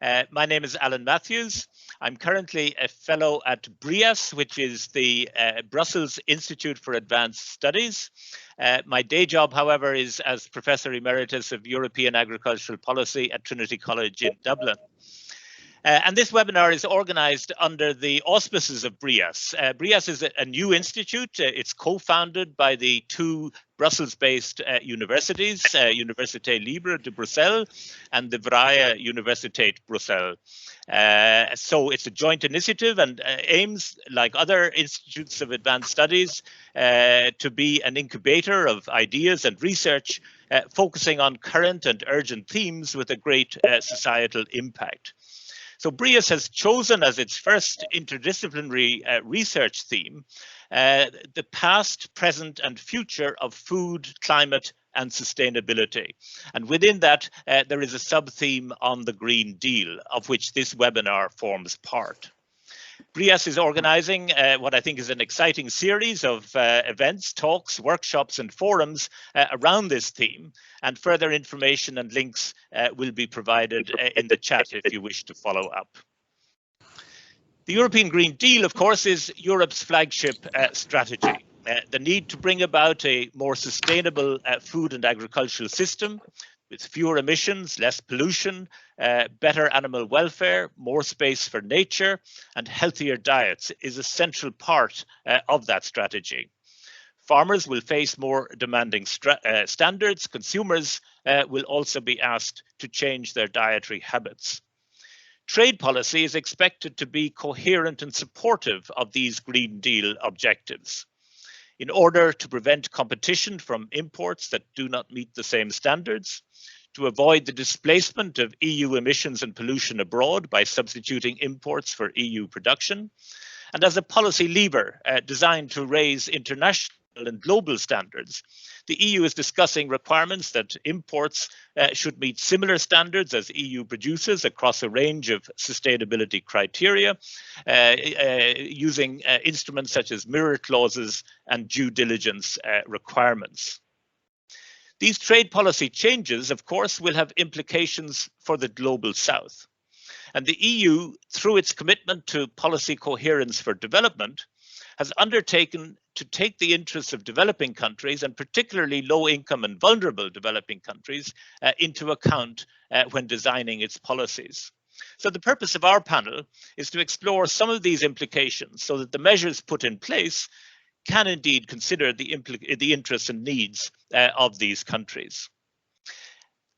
My name is Alan Matthews. I'm currently a fellow at BrIAS, which is the Brussels Institute for Advanced Studies. My day job, however, is as Professor Emeritus of European Agricultural Policy at Trinity College in Dublin. And this webinar is organised under the auspices of BrIAS. BrIAS is a new institute. It's co-founded by the two Brussels-based universities, Universiteit Libre de Brussel and the Vrije Universiteit Brussel. So it's a joint initiative and aims, like other institutes of advanced studies, to be an incubator of ideas and research, focusing on current and urgent themes with a great societal impact. So BrIAS has chosen as its first interdisciplinary research theme the past, present and future of food, climate and sustainability. And within that, there is a sub-theme on the Green Deal, of which this webinar forms part. BrIAS is organising what I think is an exciting series of events, talks, workshops and forums around this theme, and further information and links will be provided in the chat if you wish to follow up. The European Green Deal, of course, is Europe's flagship strategy. The need to bring about a more sustainable food and agricultural system with fewer emissions, less pollution, better animal welfare, more space for nature and healthier diets is a central part of that strategy. Farmers will face more demanding standards. Consumers will also be asked to change their dietary habits. Trade policy is expected to be coherent and supportive of these Green Deal objectives. In order to prevent competition from imports that do not meet the same standards, to avoid the displacement of EU emissions and pollution abroad by substituting imports for EU production, and as a policy lever designed to raise international and global standards, the EU is discussing requirements that imports should meet similar standards as EU producers across a range of sustainability criteria, using instruments such as mirror clauses and due diligence requirements. These trade policy changes, of course, will have implications for the global south. And the EU, through its commitment to policy coherence for development, has undertaken to take the interests of developing countries, and particularly low-income and vulnerable developing countries, into account when designing its policies. So the purpose of our panel is to explore some of these implications so that the measures put in place can indeed consider the interests and needs of these countries.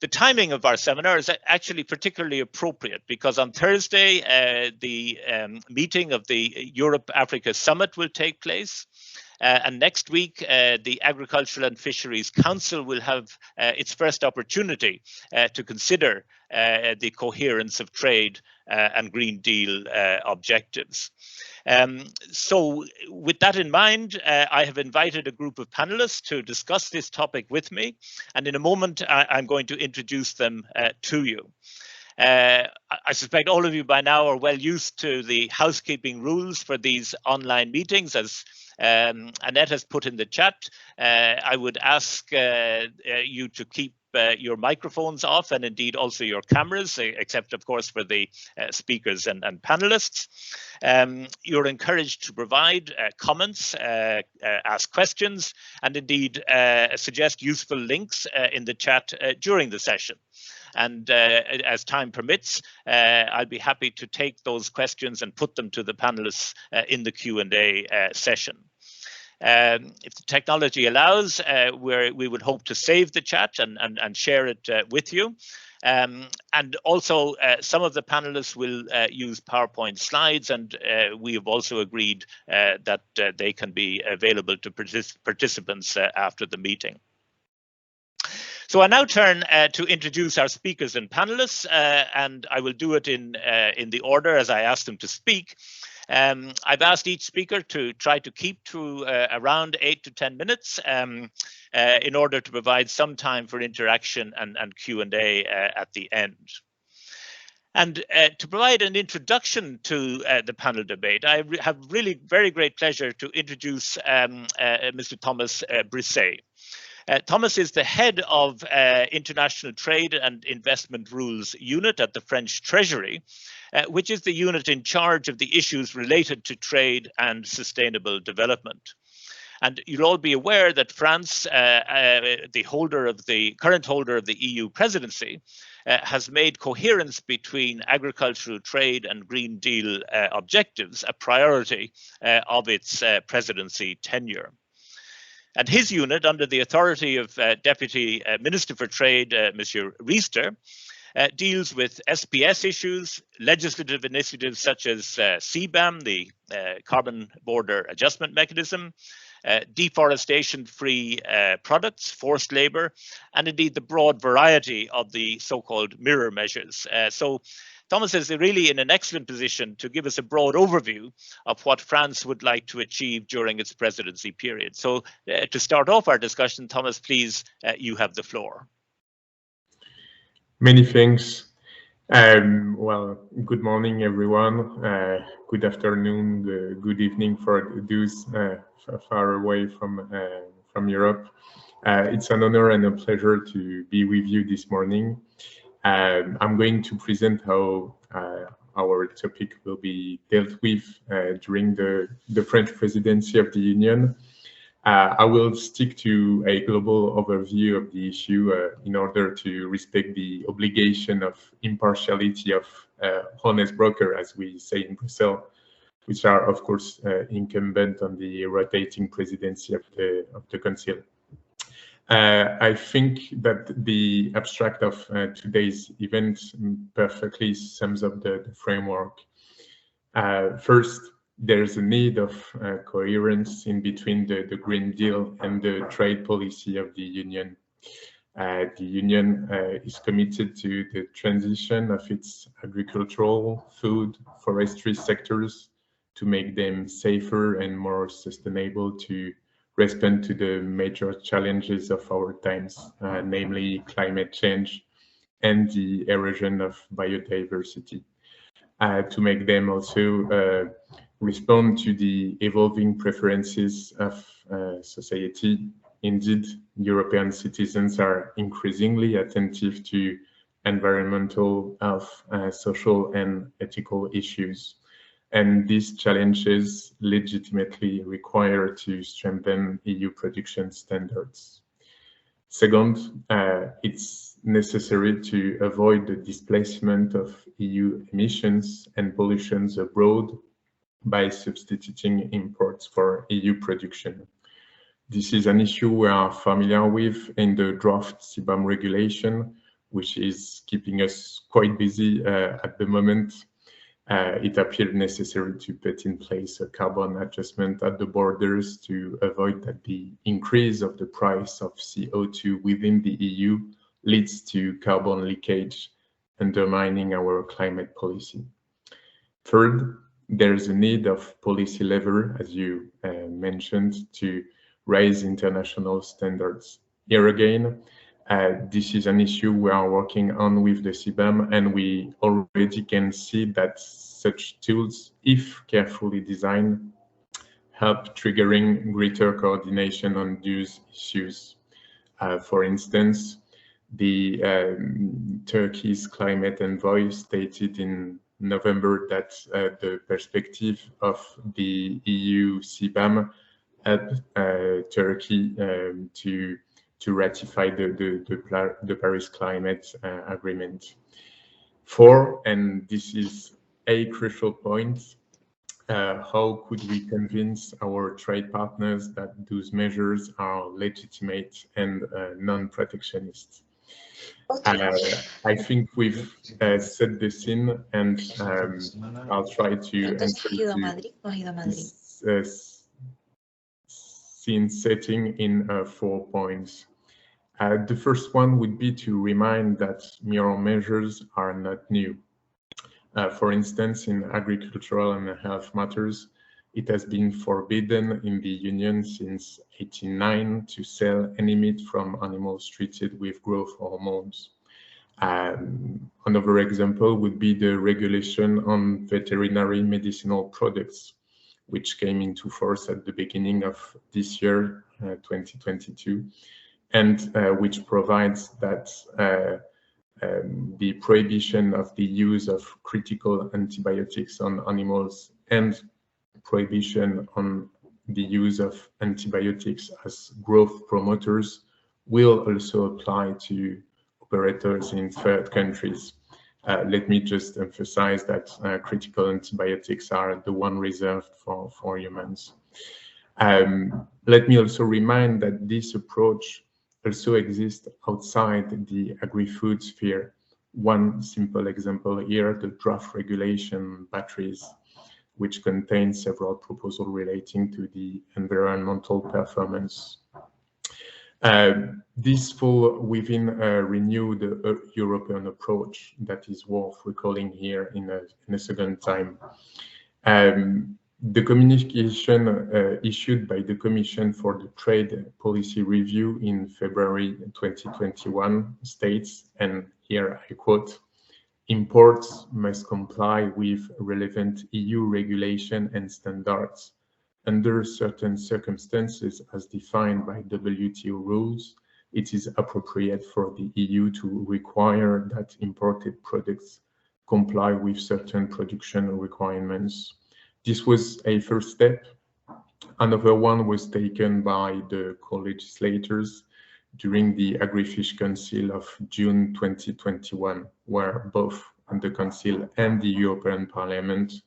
The timing of our seminar is actually particularly appropriate because on Thursday, the meeting of the Europe-Africa Summit will take place. And next week, the Agricultural and Fisheries Council will have its first opportunity to consider the coherence of trade and Green Deal objectives. So with that in mind, I have invited a group of panelists to discuss this topic with me. And in a moment, I'm going to introduce them to you. I suspect all of you by now are well used to the housekeeping rules for these online meetings. As Annette has put in the chat, I would ask you to keep your microphones off and indeed also your cameras, except of course for the speakers and panelists. You're encouraged to provide comments, ask questions, and indeed suggest useful links in the chat during the session. And as time permits, I'll be happy to take those questions and put them to the panelists in the Q&A session. If the technology allows, we would hope to save the chat and share it with you. And also, some of the panelists will use PowerPoint slides, and we have also agreed that they can be available to participants after the meeting. So I now turn to introduce our speakers and panelists, and I will do it in the order as I asked them to speak. I've asked each speaker to try to keep to around 8 to 10 minutes in order to provide some time for interaction and Q&A at the end. And to provide an introduction to the panel debate, I have really very great pleasure to introduce Mr. Thomas Brisset. Thomas is the head of International Trade and Investment Rules Unit at the French Treasury, which is the unit in charge of the issues related to trade and sustainable development. And you'll all be aware that France, the current holder of the EU presidency, has made coherence between agricultural trade and Green Deal objectives a priority of its presidency tenure. And his unit, under the authority of Deputy Minister for Trade, Monsieur Riester, deals with SPS issues, legislative initiatives such as CBAM, the Carbon Border Adjustment Mechanism, deforestation-free products, forced labour, and indeed the broad variety of the so-called mirror measures. So Thomas is really in an excellent position to give us a broad overview of what France would like to achieve during its presidency period. So to start off our discussion, Thomas, please, you have the floor. Many thanks. Well, good morning, everyone. Good afternoon, good evening for those far away from Europe. It's an honor and a pleasure to be with you this morning. I'm going to present how our topic will be dealt with during the French presidency of the Union. I will stick to a global overview of the issue in order to respect the obligation of impartiality of honest broker, as we say in Brussels, which are, of course, incumbent on the rotating presidency of the Council. I think that the abstract of today's event perfectly sums up the framework. First, there's a need of coherence in between the Green Deal and the trade policy of the Union. The Union is committed to the transition of its agricultural, food, forestry sectors to make them safer and more sustainable to respond to the major challenges of our times, namely climate change and the erosion of biodiversity, to make them also respond to the evolving preferences of society. Indeed, European citizens are increasingly attentive to environmental, health, social and ethical issues. And these challenges legitimately require to strengthen EU production standards. Second, it's necessary to avoid the displacement of EU emissions and pollutions abroad by substituting imports for EU production. This is an issue we are familiar with in the draft CBAM regulation, which is keeping us quite busy at the moment. It appeared necessary to put in place a carbon adjustment at the borders to avoid that the increase of the price of CO2 within the EU leads to carbon leakage, undermining our climate policy. Third, there's a need of policy lever, as you mentioned, to raise international standards. Here again, this is an issue we are working on with the CBAM, and we already can see that such tools, if carefully designed, help triggering greater coordination on these issues. For instance, the Turkey's climate envoy stated in November that the perspective of the EU CBAM helped Turkey to ratify the Paris Climate Agreement. Four, and this is a crucial point, how could we convince our trade partners that those measures are legitimate and non-protectionist? I think we've set the scene, and I'll try to answer this scene setting in 4 points. The first one would be to remind that mirror measures are not new. For instance, in agricultural and health matters, it has been forbidden in the Union since 1889 to sell any meat from animals treated with growth hormones. Another example would be the regulation on veterinary medicinal products, which came into force at the beginning of this year, 2022. and which provides that the prohibition of the use of critical antibiotics on animals and prohibition on the use of antibiotics as growth promoters will also apply to operators in third countries. Let me just emphasize that critical antibiotics are the one reserved for humans. Let me also remind that this approach also exists outside the agri-food sphere. One simple example here, the draft regulation batteries, which contains several proposals relating to the environmental performance. This fall within a renewed European approach that is worth recalling here in a second time. The communication issued by the Commission for the Trade Policy Review in February 2021 states, and here I quote, "Imports must comply with relevant EU regulation and standards. Under certain circumstances as defined by WTO rules, it is appropriate for the EU to require that imported products comply with certain production requirements." This was a first step. Another one was taken by the co-legislators during the Agri-Fish Council of June 2021, where both the Council and the European Parliament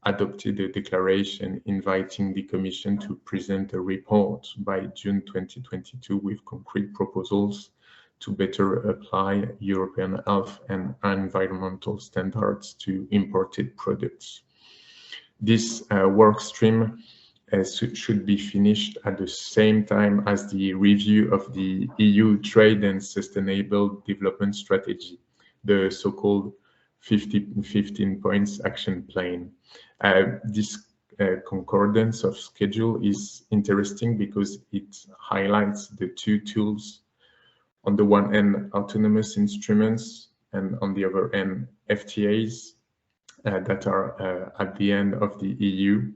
adopted a declaration inviting the Commission to present a report by June 2022 with concrete proposals to better apply European health and environmental standards to imported products. This work stream should be finished at the same time as the review of the EU Trade and Sustainable Development Strategy, the so-called 15 points action plan. This concordance of schedule is interesting because it highlights the two tools. On the one hand, autonomous instruments, and on the other hand, FTAs that are at the end of the EU,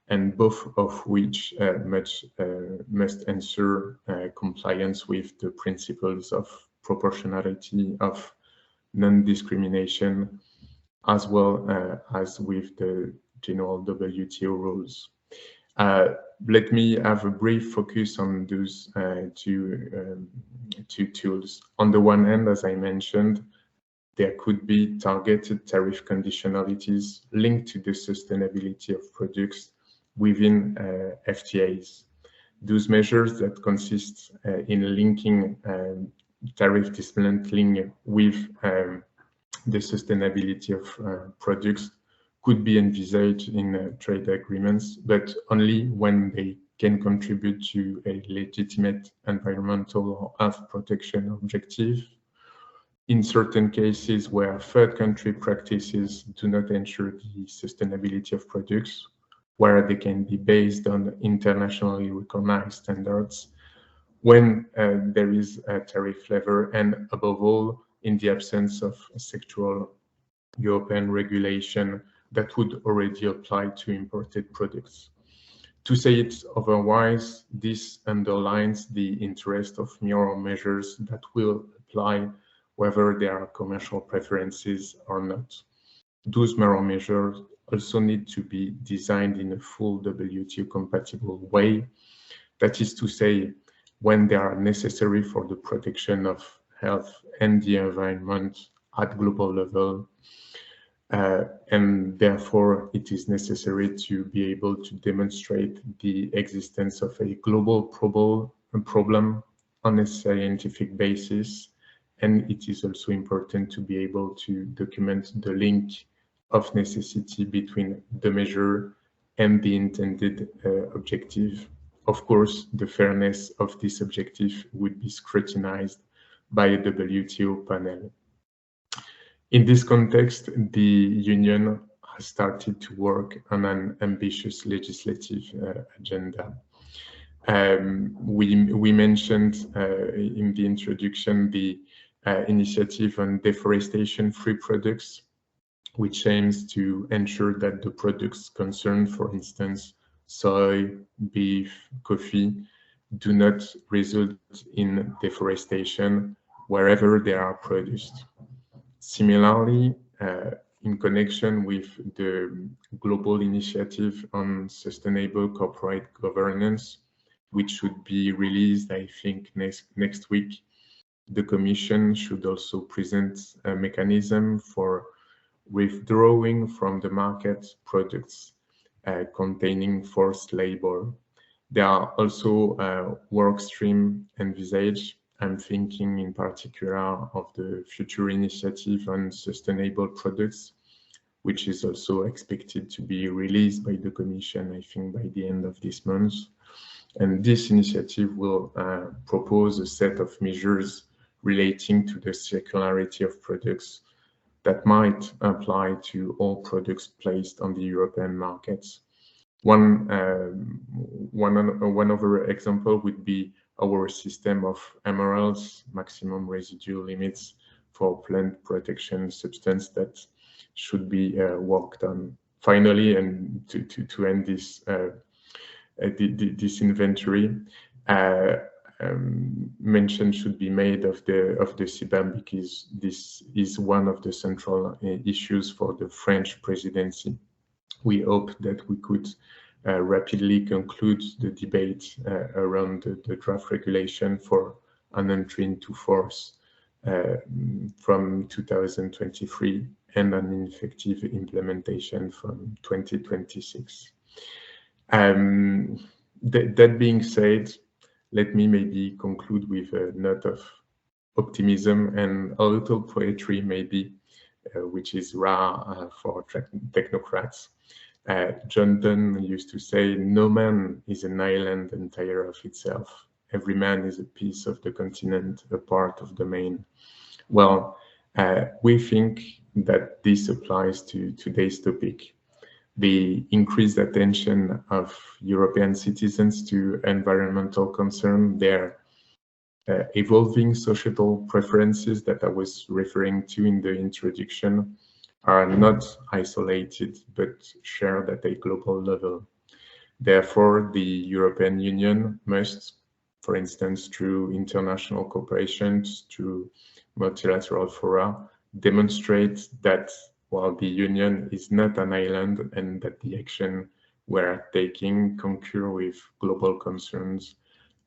and both of which must ensure compliance with the principles of proportionality, of non-discrimination, as well as with the general WTO rules. Let me have a brief focus on those two tools. On the one hand, as I mentioned, there could be targeted tariff conditionalities linked to the sustainability of products within FTAs. Those measures that consist in linking tariff dismantling with the sustainability of products could be envisaged in trade agreements, but only when they can contribute to a legitimate environmental or health protection objective. In certain cases where third country practices do not ensure the sustainability of products, where they can be based on internationally recognized standards, when there is a tariff lever, and above all, in the absence of sectoral European regulation that would already apply to imported products. To say it otherwise, this underlines the interest of mirror measures that will apply whether there are commercial preferences or not. Those mirror measures also need to be designed in a full WTO compatible way. That is to say, when they are necessary for the protection of health and the environment at global level, and therefore it is necessary to be able to demonstrate the existence of a global problem on a scientific basis, and it is also important to be able to document the link of necessity between the measure and the intended objective. Of course, the fairness of this objective would be scrutinized by a WTO panel. In this context, the Union has started to work on an ambitious legislative agenda. We mentioned in the introduction the initiative on deforestation-free products, which aims to ensure that the products concerned, for instance, soy, beef, coffee, do not result in deforestation wherever they are produced. Similarly, in connection with the global initiative on sustainable corporate governance, which should be released, I think, next week, the Commission should also present a mechanism for withdrawing from the market products containing forced labor. There are also work streams envisaged. I'm thinking in particular of the future initiative on sustainable products, which is also expected to be released by the Commission, I think, by the end of this month. And this initiative will propose a set of measures relating to the circularity of products that might apply to all products placed on the European markets. One other example would be our system of MRLs, maximum residual limits for plant protection substance, that should be worked on. Finally, and to end this this inventory, mention should be made of the CBAM, because this is one of the central issues for the French presidency. We hope that we could rapidly conclude the debate around the draft regulation for an entry into force from 2023 and an effective implementation from 2026. That being said, let me maybe conclude with a note of optimism and a little poetry, maybe, which is rare for technocrats. John Donne used to say, "No man is an island entire of itself. Every man is a piece of the continent, a part of the main." Well, we think that this applies to today's topic. The increased attention of European citizens to environmental concern, their evolving societal preferences that I was referring to in the introduction, are not isolated but shared at a global level. Therefore, the European Union must, for instance, through international cooperations, through multilateral fora, demonstrate that while the Union is not an island and that the action we're taking concur with global concerns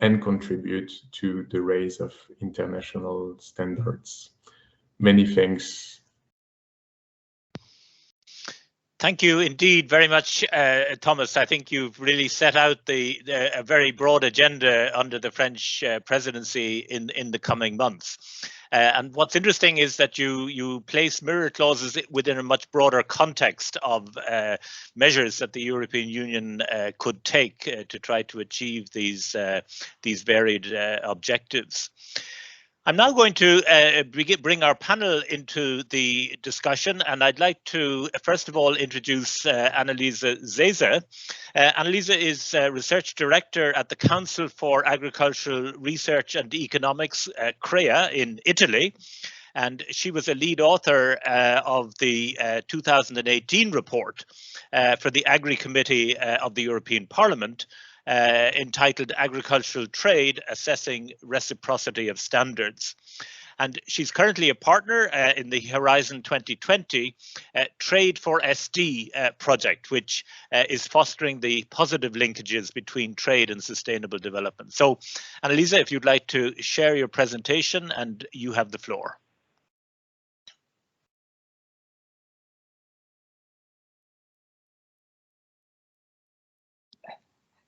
and contribute to the raise of international standards. Many thanks. Thank you indeed very much, Thomas. I think you've really set out a very broad agenda under the French presidency in the coming months. And what's interesting is that you place mirror clauses within a much broader context of measures that the European Union could take to try to achieve these varied objectives. I'm now going to bring our panel into the discussion, and I'd like to first of all introduce Anneliese Zese. Anneliese is Research Director at the Council for Agricultural Research and Economics, CREA, in Italy, and she was a lead author of the 2018 report for the Agri Committee of the European Parliament, entitled Agricultural Trade, Assessing Reciprocity of Standards. And she's currently a partner in the Horizon 2020 Trade for SD project, which is fostering the positive linkages between trade and sustainable development. So, Anneliese, if you'd like to share your presentation, and you have the floor.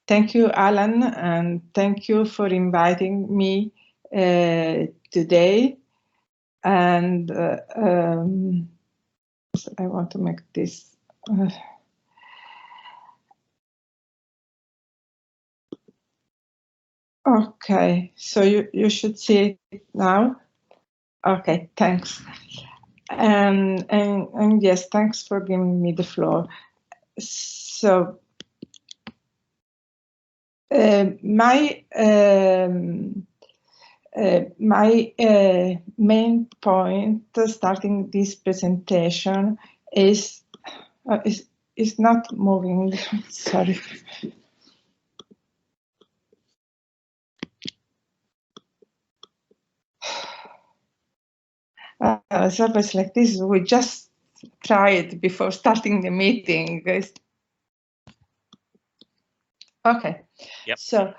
Thank you, Alan, and thank you for inviting me today. And so I want to make this. Okay, so you should see it now. Okay, thanks. And yes, thanks for giving me the floor. So. My main point starting this presentation is not moving. Sorry. surveys like this, we just tried before starting the meeting. Okay, yep. So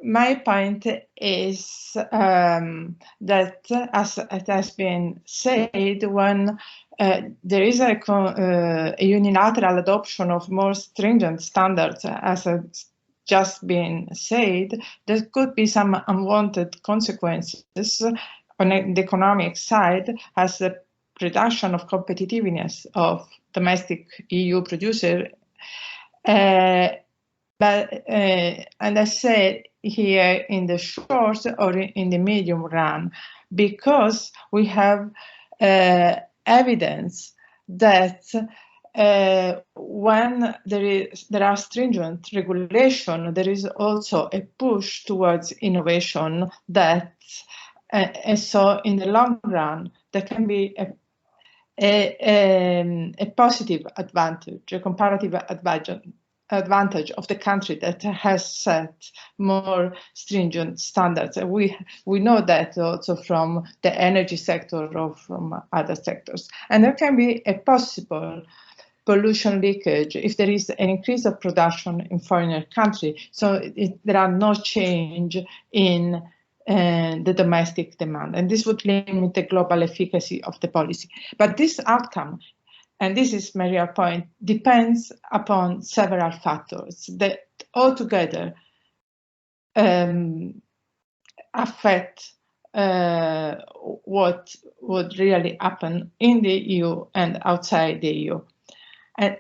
my point is that, as it has been said, when there is a unilateral adoption of more stringent standards, as it's just been said, there could be some unwanted consequences on the economic side, as the reduction of competitiveness of domestic EU producers. But, and I said here, in the short or in the medium run, because we have evidence that when there are stringent regulation, there is also a push towards innovation that, and so in the long run, there can be a positive advantage, a comparative advantage of the country that has set more stringent standards. And we know that also from the energy sector or from other sectors. And there can be a possible pollution leakage if there is an increase of production in foreign country. So there are no change in the domestic demand. And this would limit the global efficacy of the policy. But this outcome, and this is my real point, depends upon several factors that altogether affect what would really happen in the EU and outside the EU. And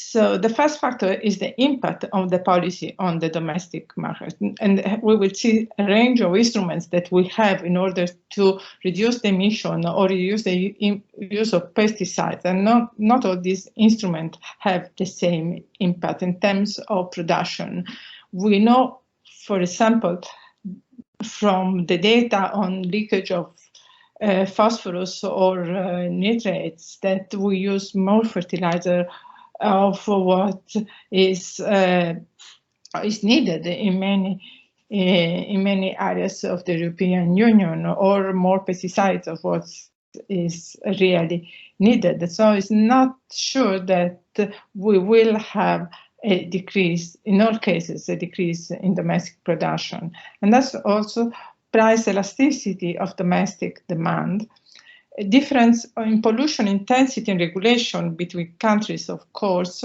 so the first factor is the impact of the policy on the domestic market. And we will see a range of instruments that we have in order to reduce the emission or reduce the use of pesticides. And not all these instruments have the same impact in terms of production. We know, for example, from the data on leakage of phosphorus or nitrates, that we use more fertilizer of what is needed in many areas of the European Union, or more pesticides of what is really needed. So it's not sure that we will have a decrease, in all cases, a decrease in domestic production. And that's also price elasticity of domestic demand. A difference in pollution intensity and regulation between countries, of course,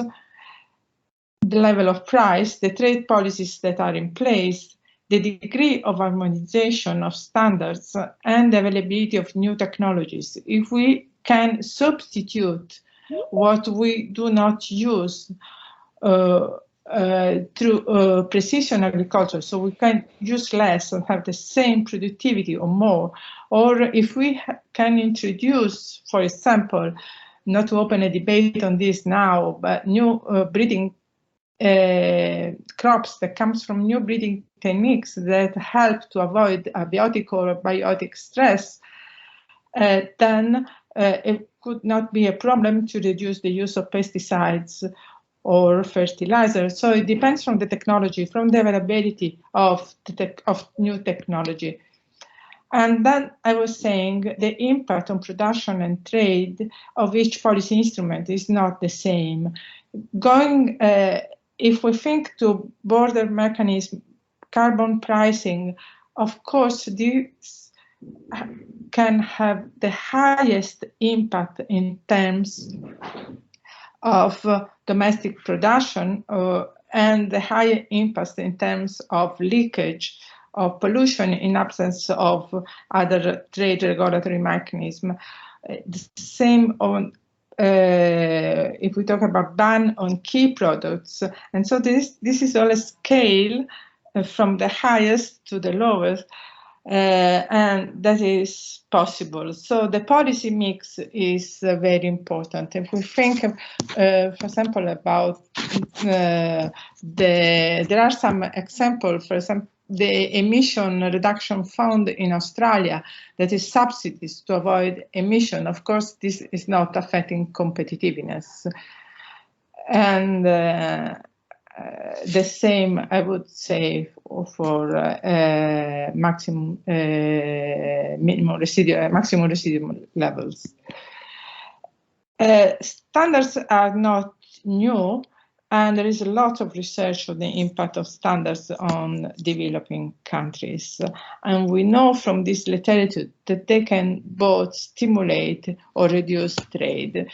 the level of price, the trade policies that are in place, the degree of harmonization of standards, and the availability of new technologies. If we can substitute what we do not use through precision agriculture, so we can use less and have the same productivity or more, or if we can introduce, for example, not to open a debate on this now, but new breeding crops that comes from new breeding techniques that help to avoid abiotic or biotic stress, then it could not be a problem to reduce the use of pesticides or fertilizer. So it depends from the technology, from the availability of new technology. And then I was saying the impact on production and trade of each policy instrument is not the same. If we think to border mechanism, carbon pricing, of course, this can have the highest impact in terms of domestic production and the higher impact in terms of leakage of pollution in absence of other trade regulatory mechanism. The same on if we talk about ban on key products. And so this is all a scale from the highest to the lowest, and that is possible. So the policy mix is very important. If we think, for example, about there are some examples, for example, the emission reduction fund in Australia that is subsidies to avoid emission. Of course, this is not affecting competitiveness. And the same, I would say, for maximum residual levels. Standards are not new, and there is a lot of research on the impact of standards on developing countries. And we know from this literature that they can both stimulate or reduce trade.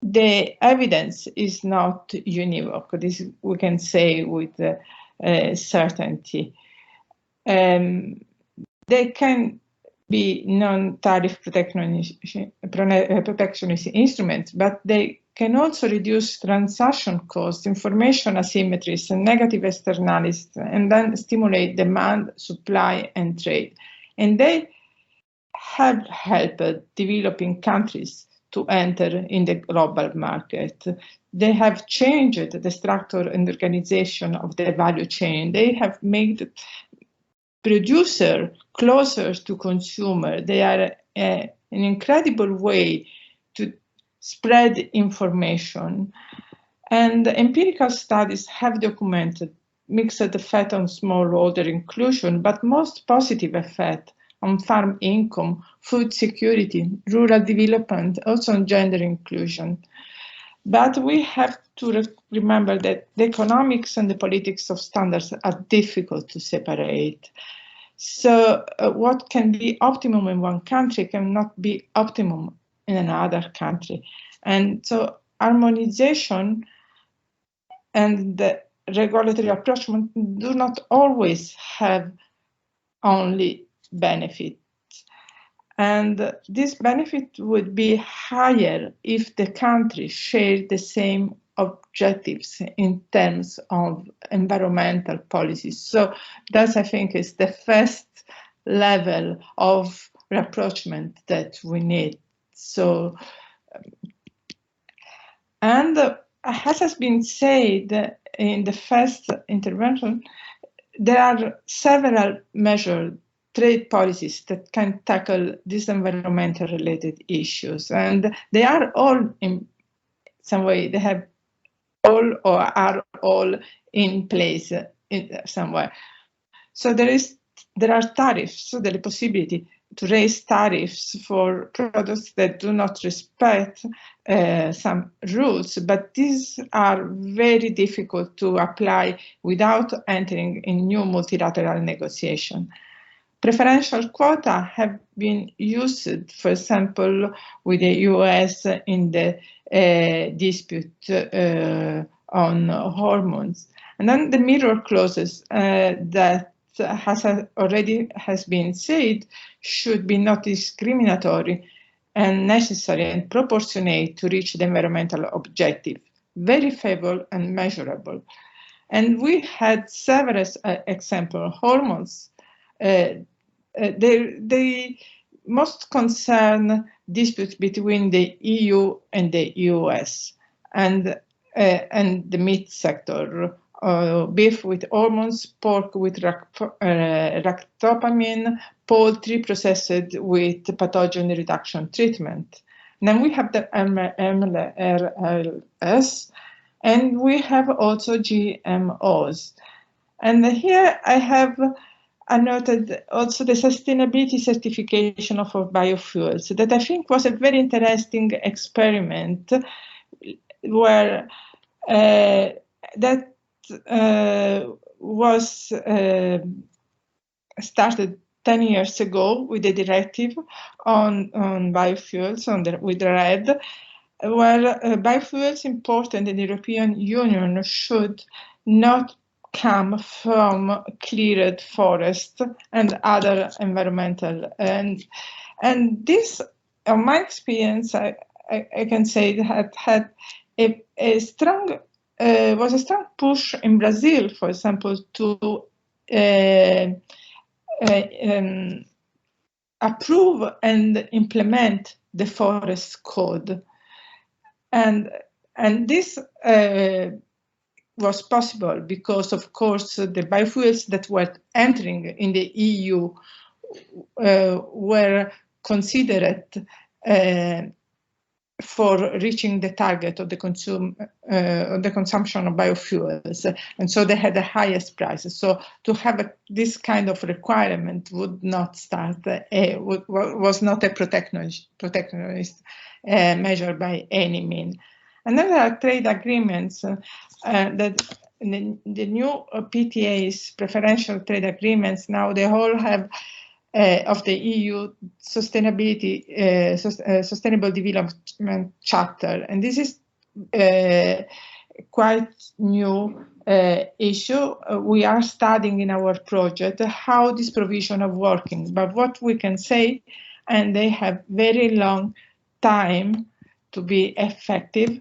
The evidence is not univoc. This we can say with certainty. They can be non-tariff protectionist instruments, but they can also reduce transaction costs, information asymmetries, and negative externalities, and then stimulate demand, supply, and trade. And they have helped developing countries to enter in the global market. They have changed the structure and organization of the value chain. They have made producer closer to consumer. They are an incredible way to spread information. And empirical studies have documented mixed effect on smallholder inclusion, but most positive effect on farm income, food security, rural development, also on gender inclusion. But we have to remember that the economics and the politics of standards are difficult to separate. So what can be optimum in one country cannot be optimum in another country. And so harmonization and the regulatory approach do not always have only benefit. And this benefit would be higher if the countries shared the same objectives in terms of environmental policies. So that, I think, is the first level of rapprochement that we need. So, and as has been said in the first intervention, there are several measures, trade policies that can tackle these environmental related issues, and they are all in some way, they have all or are all in place in somewhere. So there are tariffs, so there is possibility to raise tariffs for products that do not respect some rules, but these are very difficult to apply without entering in new multilateral negotiation. Preferential quota have been used, for example, with the US in the dispute on hormones. And then the mirror clauses that has been said should be not discriminatory and necessary and proportionate to reach the environmental objective, verifiable and measurable. And we had several examples. Hormones, they most concern disputes between the EU and the US, and the meat sector. Beef with hormones, pork with ractopamine, poultry processed with pathogen reduction treatment. Then we have the MLRS, and we have also GMOs. And here I have noted also the sustainability certification of biofuels, that I think was a very interesting experiment where that was started 10 years ago with a directive on biofuels with RED, where biofuels imported in the European Union should not come from cleared forest and other environmental. And this, in my experience, I can say that had a strong was a strong push in Brazil, for example, to approve and implement the forest code, and this was possible because, of course, the biofuels that were entering in the EU were considered for reaching the target of the consumption of biofuels, and so they had the highest prices. So to have this kind of requirement would not was not a protectionist measure by any means. And then there are trade agreements that the new PTAs, preferential trade agreements, now they all have of the EU sustainability, sustainable development chapter, and this is quite new issue. We are studying in our project how this provision of working, but what we can say, and they have very long time to be effective,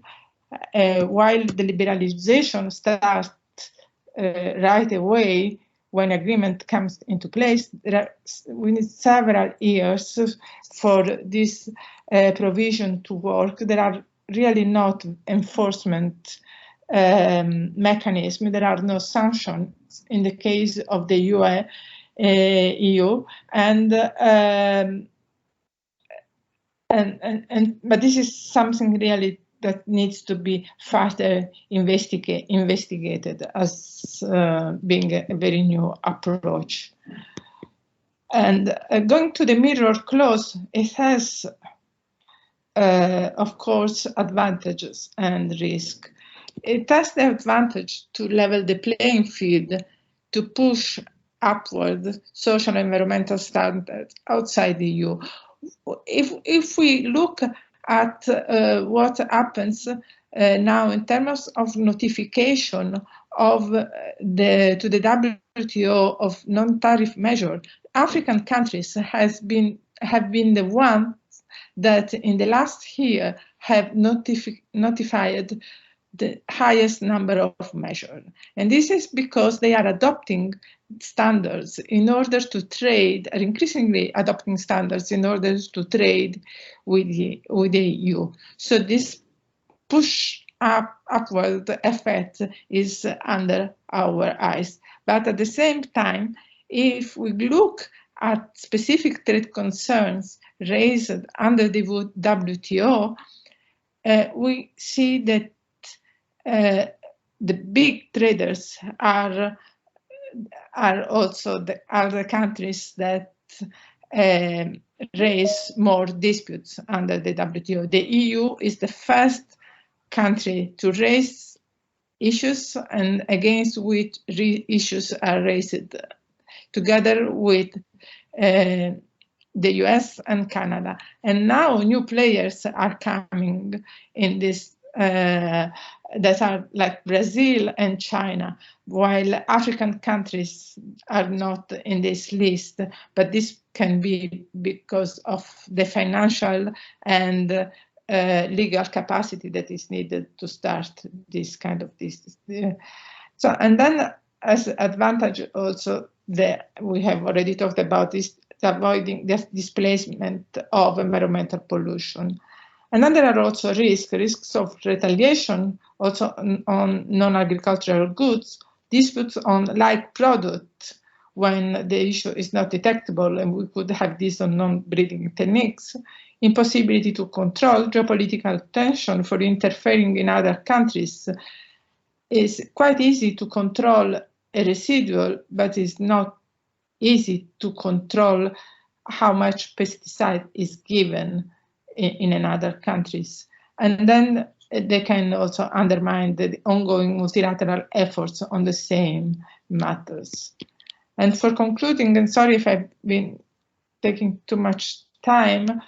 while the liberalization starts right away. When agreement comes into place, we need several years for this provision to work. There are really not enforcement mechanisms. There are no sanctions in the case of the EU, but this is something really that needs to be further investigated as being a very new approach. And going to the mirror clause, it has, of course, advantages and risk. It has the advantage to level the playing field, to push upward social and environmental standards outside the EU. If we look at what happens now in terms of notification of to the WTO of non-tariff measure, African countries have been the ones that in the last year have notified the highest number of measures, and this is because they are adopting standards in order to trade, are increasingly adopting standards in order to trade with the EU. So this push upward effect is under our eyes. But at the same time, if we look at specific trade concerns raised under the WTO, we see that the big traders are also the countries that raise more disputes under the WTO. The EU is the first country to raise issues and against which issues are raised, together with the US and Canada. And now new players are coming in this that are like Brazil and China, while African countries are not in this list, but this can be because of the financial and legal capacity that is needed to start this kind of business. So, and then as advantage also, we have already talked about this, avoiding the displacement of environmental pollution. And then there are also risks of retaliation also on non-agricultural goods, disputes on like product when the issue is not detectable, and we could have this on non-breeding techniques, impossibility to control, geopolitical tension for interfering in other countries. It's quite easy to control a residual, but it's not easy to control how much pesticide is given in another countries. And then they can also undermine the ongoing multilateral efforts on the same matters. And for concluding, and sorry if I've been taking too much time,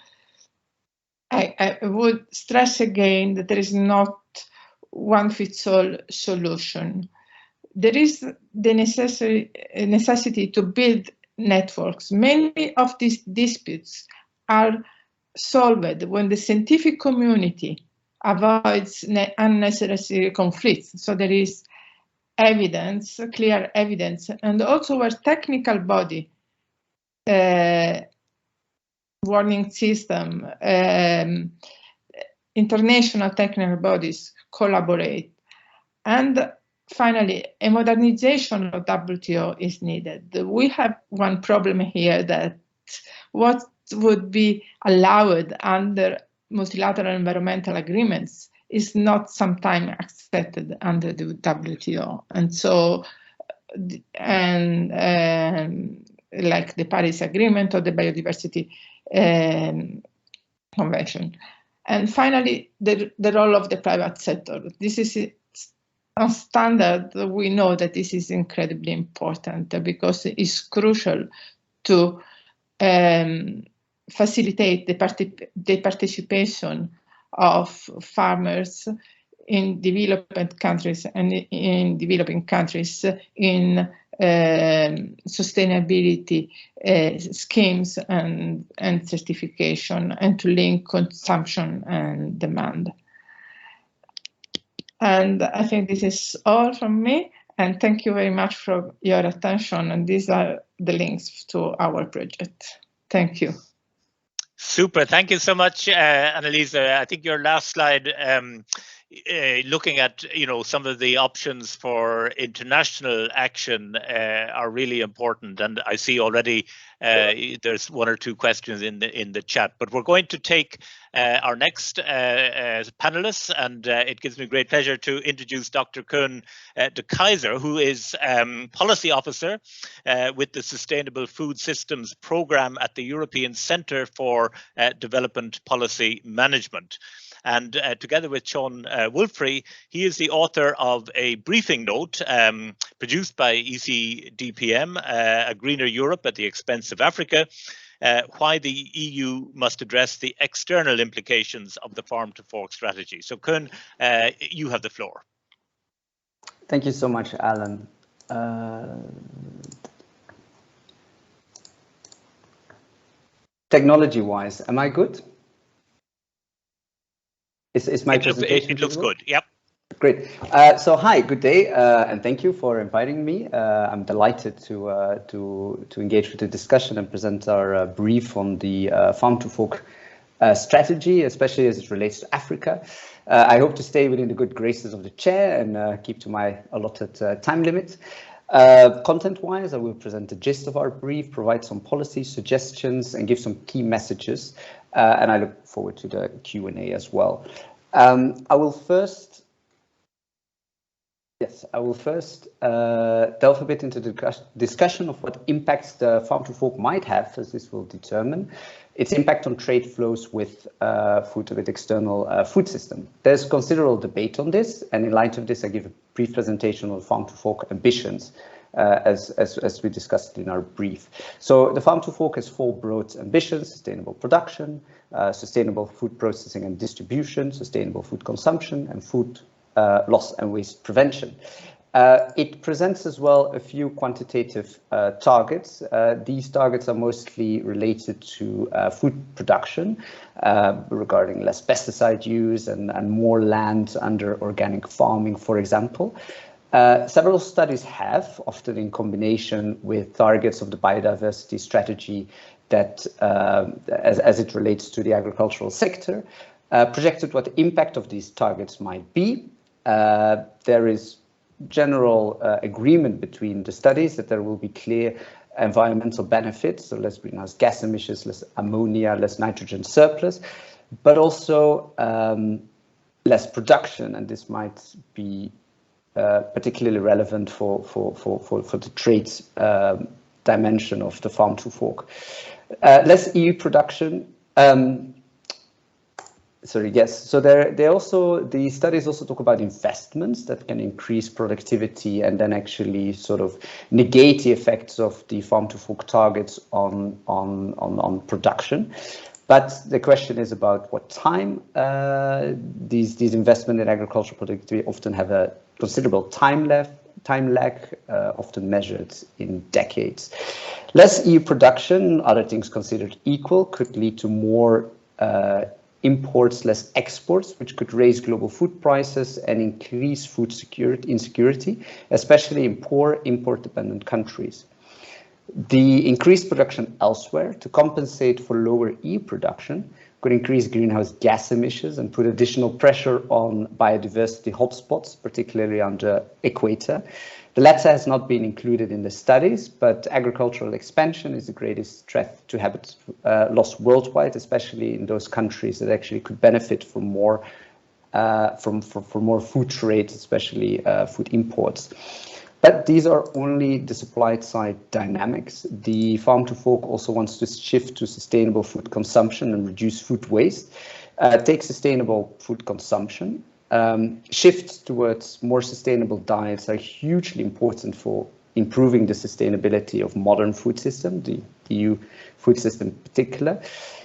I would stress again that there is not one-fits-all solution. There is the necessity to build networks. Many of these disputes are solved when the scientific community avoids unnecessary conflicts. So there is evidence, clear evidence, and also where technical body, warning system, international technical bodies collaborate. And finally, a modernization of WTO is needed. We have one problem here, that what would be allowed under multilateral environmental agreements is not sometimes accepted under the WTO. And so, like the Paris Agreement or the Biodiversity Convention. And finally, the role of the private sector. This is a standard. We know that this is incredibly important because it's crucial to facilitate the participation of farmers in developed countries and in developing countries in sustainability schemes and certification, and to link consumption and demand. And I think this is all from me, and thank you very much for your attention, and these are the links to our project. Thank you. Super, thank you so much, Annalisa. I think your last slide, looking at some of the options for international action are really important, and I see already there's one or two questions in the chat. But we're going to take our next panelists, and it gives me great pleasure to introduce Dr. Koen de Keyser, who is policy officer with the Sustainable Food Systems Programme at the European Centre for Development Policy Management. And together with Sean Wolfrey, he is the author of a briefing note produced by ECDPM, A Greener Europe at the Expense of Africa, why the EU must address the external implications of the Farm to Fork strategy. So Koen, you have the floor. Thank you so much, Alan. Technology-wise, am I good? Is my presentation it looks good, yep. Great. So hi, good day, and thank you for inviting me. I'm delighted to engage with the discussion and present our brief on the Farm to Fork strategy, especially as it relates to Africa. I hope to stay within the good graces of the chair and keep to my allotted time limit. Content-wise, I will present the gist of our brief, provide some policy suggestions, and give some key messages. And I look forward to the Q&A as well. I will first delve a bit into the discussion of what impacts the Farm to Fork might have, as this will determine its impact on trade flows with external food system. There's considerable debate on this, and in light of this, I give a brief presentation on Farm to Fork ambitions, as we discussed in our brief. So the Farm to Fork has four broad ambitions: sustainable production, sustainable food processing and distribution, sustainable food consumption, and food loss and waste prevention. It presents as well a few quantitative targets. These targets are mostly related to food production, regarding less pesticide use and more land under organic farming, for example. Several studies have, often in combination with targets of the biodiversity strategy that, as it relates to the agricultural sector, projected what the impact of these targets might be. There is general agreement between the studies that there will be clear environmental benefits, so less greenhouse gas emissions, less ammonia, less nitrogen surplus, but also less production, and this might be particularly relevant for the trade dimension of the Farm to Fork. Less EU production. So the studies also talk about investments that can increase productivity and then actually sort of negate the effects of the Farm to Fork targets on production. But the question is about what time. These investments in agricultural productivity often have a considerable time lag, often measured in decades. Less EU production, other things considered equal, could lead to more imports, less exports, which could raise global food prices and increase food insecurity, especially in poor import-dependent countries. The increased production elsewhere to compensate for lower EU production could increase greenhouse gas emissions and put additional pressure on biodiversity hotspots, particularly on the equator. The latter has not been included in the studies, but agricultural expansion is the greatest threat to habitat loss worldwide, especially in those countries that actually could benefit from more more food trade, especially food imports. But these are only the supply side dynamics. The Farm to Fork also wants to shift to sustainable food consumption and reduce food waste. Take sustainable food consumption. Shifts towards more sustainable diets are hugely important for improving the sustainability of modern food system, the EU food system in particular.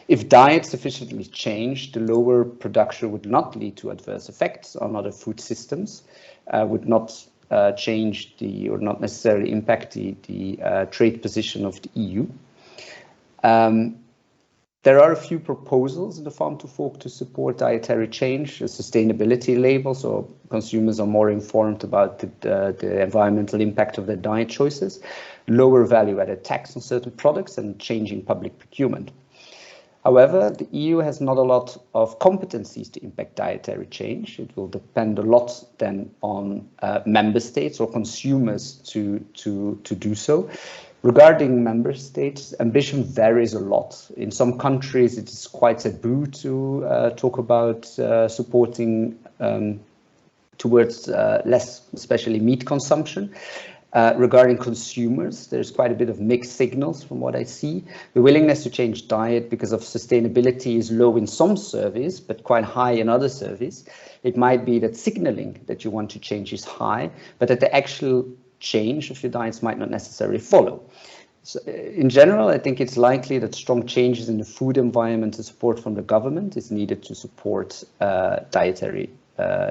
If diets sufficiently change, the lower production would not lead to adverse effects on other food systems, would not change or not necessarily impact the trade position of the EU. There are a few proposals in the Farm to Fork to support dietary change, a sustainability label, so consumers are more informed about the environmental impact of their diet choices, lower value-added tax on certain products, and changing public procurement. However, the EU has not a lot of competencies to impact dietary change. It will depend a lot then on member states or consumers to do so. Regarding member states, ambition varies a lot. In some countries, it is quite taboo to talk about supporting towards less, especially meat consumption. Regarding consumers, there's quite a bit of mixed signals from what I see. The willingness to change diet because of sustainability is low in some surveys, but quite high in other surveys. It might be that signaling that you want to change is high, but that the actual change of your diets might not necessarily follow. So in general, I think it's likely that strong changes in the food environment and support from the government is needed to support dietary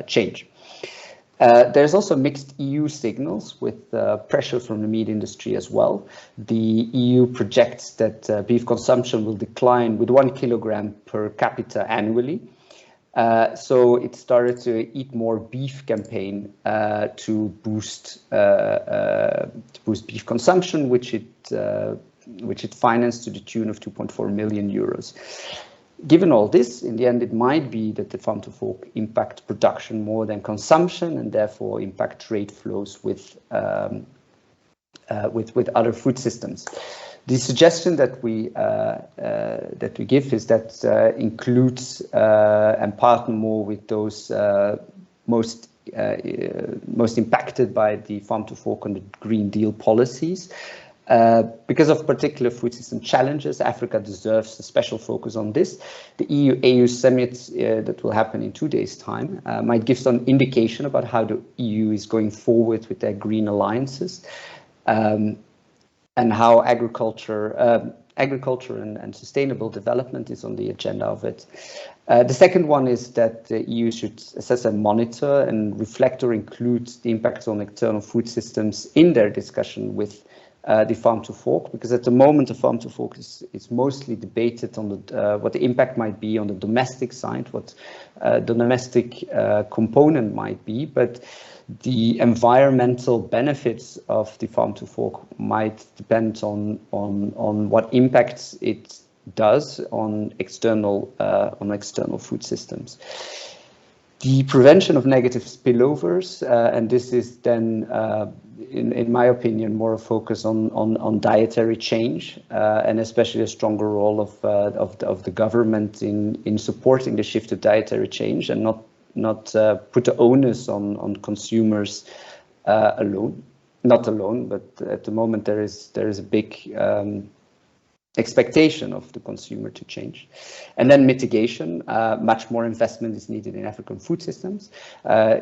change. There's also mixed EU signals with pressure from the meat industry as well. The EU projects that beef consumption will decline with 1 kilogram per capita annually. So it started to eat more beef campaign to boost beef consumption, which it financed to the tune of 2.4 million euros. Given all this, in the end, it might be that the Farm to Fork impact production more than consumption, and therefore impact trade flows with other food systems. The suggestion that we give is that includes and partner more with those most impacted by the Farm to Fork and the Green Deal policies. Because of particular food system challenges, Africa deserves a special focus on this. The EU-AU summit that will happen in 2 days' time might give some indication about how the EU is going forward with their green alliances and how agriculture and sustainable development is on the agenda of it. The second one is that the EU should assess and monitor and reflect or include the impacts on external food systems in their discussion with the Farm to Fork, because at the moment the Farm to Fork is mostly debated on what the impact might be on the domestic side, what the domestic component might be, but the environmental benefits of the Farm to Fork might depend on what impacts it does on external food systems. The prevention of negative spillovers, and this is then, in my opinion, more a focus on dietary change, and especially a stronger role of the government in supporting the shift to dietary change, and not put the onus on consumers alone. Not alone, but at the moment there is a big expectation of the consumer to change. And then mitigation, much more investment is needed in African food systems.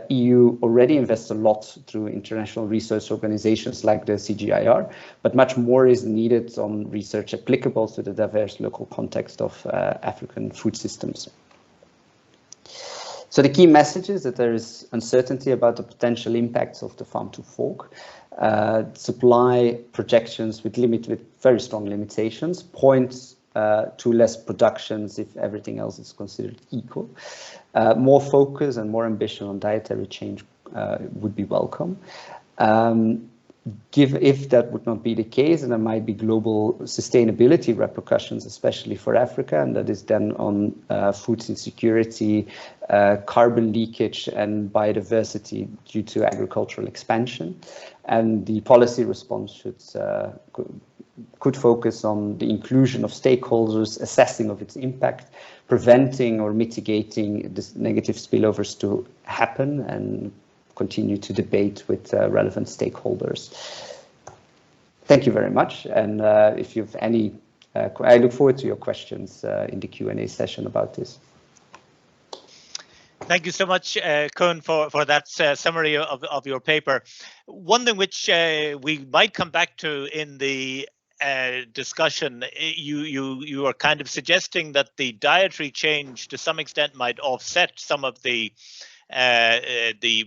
EU already invests a lot through international research organizations like the CGIAR, but much more is needed on research applicable to the diverse local context of African food systems. So the key message is that there is uncertainty about the potential impacts of the Farm to Fork. Supply projections with very strong limitations points to less productions if everything else is considered equal. More focus and more ambition on dietary change would be welcome. if that would not be the case, and there might be global sustainability repercussions, especially for Africa, and that is then on food insecurity, carbon leakage, and biodiversity due to agricultural expansion. And the policy response could focus on the inclusion of stakeholders, assessing of its impact, preventing or mitigating this negative spillovers to happen, and continue to debate with relevant stakeholders. Thank you very much. And if you have any, I look forward to your questions in the Q&A session about this. Thank you so much, Koen, for that summary of your paper. One thing which we might come back to in the discussion, you are kind of suggesting that the dietary change to some extent might offset some of the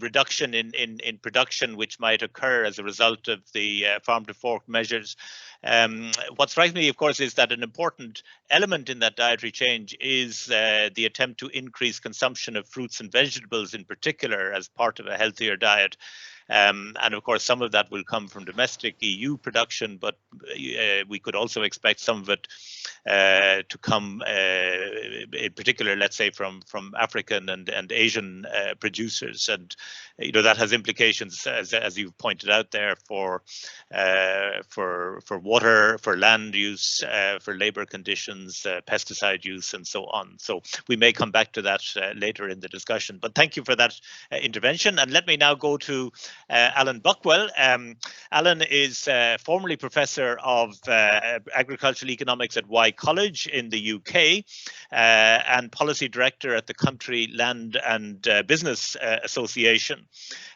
reduction in production which might occur as a result of the farm to fork measures. What strikes me, of course, is that an important element in that dietary change is the attempt to increase consumption of fruits and vegetables in particular as part of a healthier diet. And of course, some of that will come from domestic EU production, but we could also expect some of it to come, in particular, let's say, from African and Asian producers, and that has implications, as you've pointed out there, for water, for land use, for labour conditions, pesticide use, and so on. So we may come back to that later in the discussion. But thank you for that intervention, and let me now go to Alan Buckwell. Alan is formerly Professor of Agricultural Economics at Vrije College in the UK and Policy Director at the Country Land and Business Association.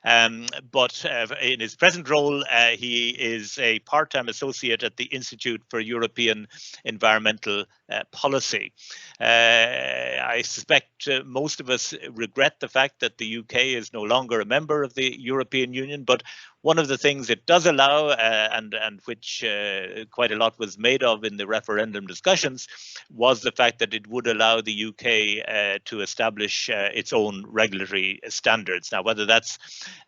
But in his present role, he is a part-time associate at the Institute for European Environmental Policy. I suspect most of us regret the fact that the UK is no longer a member of the European Union, but one of the things it does allow, and which quite a lot was made of in the referendum discussions, was the fact that it would allow the UK to establish its own regulatory standards. Now, whether that's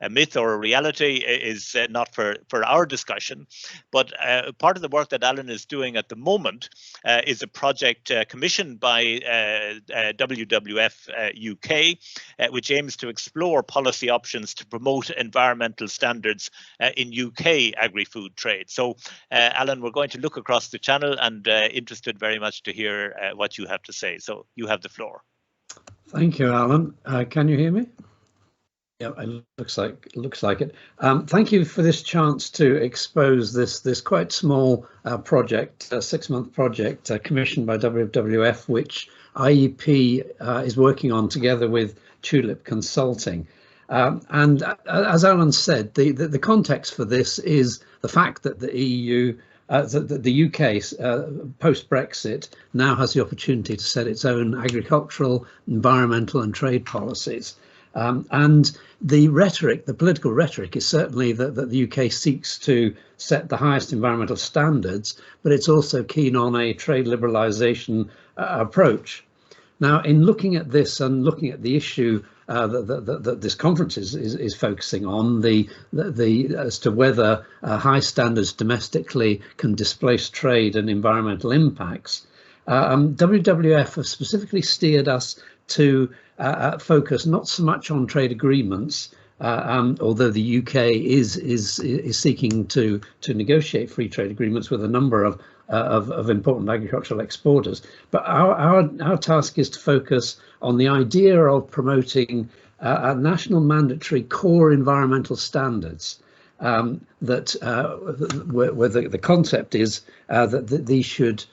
a myth or a reality is not for our discussion, but part of the work that Alan is doing at the moment is a project commissioned by WWF UK, which aims to explore policy options to promote environmental standards in UK agri-food trade. So, Alan, we're going to look across the channel and interested very much to hear what you have to say. So you have the floor. Thank you, Alan. Can you hear me? Yeah, it looks like it. Thank you for this chance to expose this quite small project, a 6-month project commissioned by WWF, which IEP is working on together with Tulip Consulting. And as Alan said, the context for this is the fact that the EU, the UK post-Brexit now has the opportunity to set its own agricultural, environmental and trade policies. And the rhetoric, the political rhetoric, is certainly that the UK seeks to set the highest environmental standards, but it's also keen on a trade liberalisation approach. Now, in looking at this and looking at the issue that this conference is focusing on, as to whether high standards domestically can displace trade and environmental impacts, WWF have specifically steered us to focus not so much on trade agreements, although the UK is seeking to negotiate free trade agreements with a number of important agricultural exporters. But our task is to focus on the idea of promoting national mandatory core environmental standards, where the concept is that these should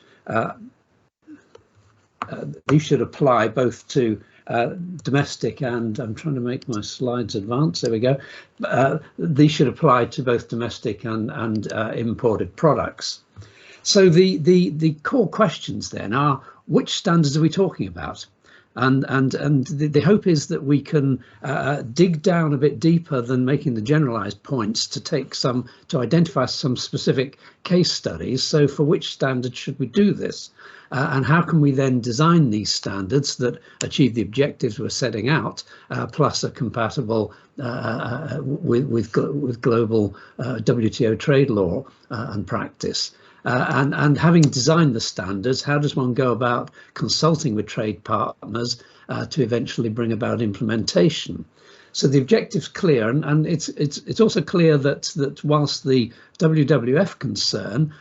apply both to domestic and, I'm trying to make my slides advance, there we go. These should apply to both domestic and imported products. So the core questions then are, which standards are we talking about? And the hope is that we can dig down a bit deeper than making the generalized points to identify some specific case studies. So for which standards should we do this? And how can we then design these standards that achieve the objectives we're setting out, plus are compatible with global WTO trade law and practice? And having designed the standards, how does one go about consulting with trade partners to eventually bring about implementation? So the objective's clear, and it's also clear that whilst the WWF concern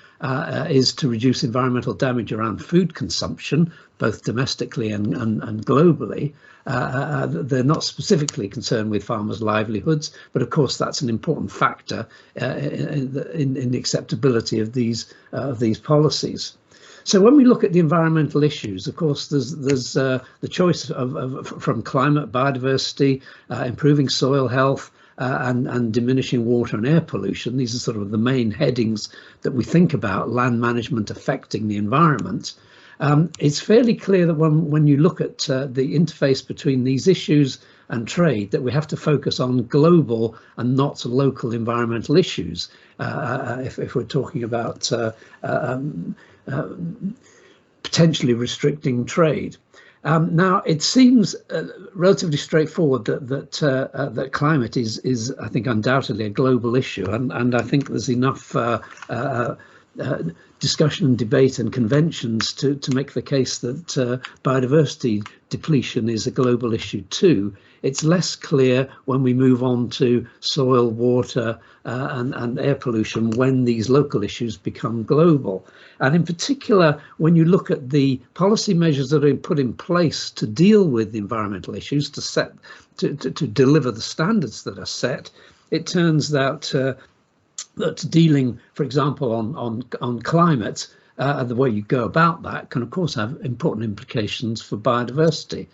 is to reduce environmental damage around food consumption, both domestically and globally, they're not specifically concerned with farmers' livelihoods, but of course that's an important factor in the acceptability of these policies. So when we look at the environmental issues, of course, there's the choice from climate, biodiversity, improving soil health, and diminishing water and air pollution. These are sort of the main headings that we think about land management affecting the environment. It's fairly clear that when you look at the interface between these issues and trade, that we have to focus on global and not local environmental issues if we're talking about potentially restricting trade. Now, it seems relatively straightforward that climate is, I think, undoubtedly a global issue, and I think there's enough discussion and debate and conventions to make the case that biodiversity depletion is a global issue too. It's less clear when we move on to soil, water and air pollution when these local issues become global. And in particular, when you look at the policy measures that are put in place to deal with the environmental issues, to deliver the standards that are set, it turns out that dealing, for example, on climate, the way you go about that can, of course, have important implications for biodiversity.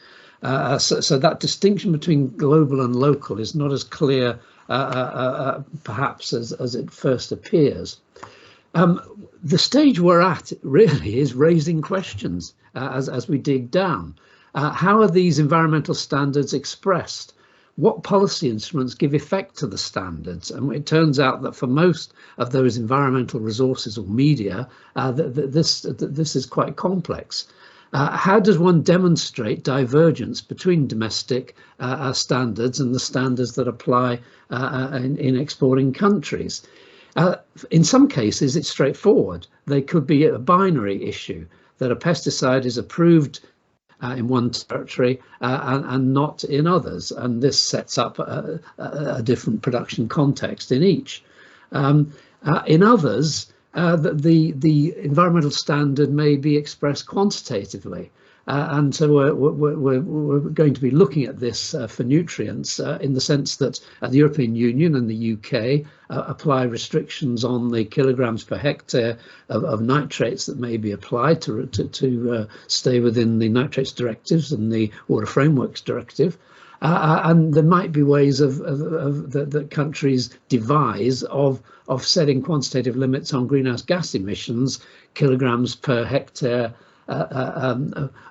So that distinction between global and local is not as clear, perhaps, as it first appears. The stage we're at really is raising questions as we dig down. How are these environmental standards expressed? What policy instruments give effect to the standards? And it turns out that for most of those environmental resources or media, this is quite complex. How does one demonstrate divergence between domestic standards and the standards that apply in exporting countries? In some cases, it's straightforward. They could be a binary issue, that a pesticide is approved in one territory and not in others, and this sets up a different production context in each. In others, the environmental standard may be expressed quantitatively, and so we're going to be looking at this for nutrients in the sense that the European Union and the UK apply restrictions on the kilograms per hectare of nitrates that may be applied to stay within the nitrates directives and the Water Frameworks Directive. And there might be ways that countries devise of setting quantitative limits on greenhouse gas emissions, kilograms per hectare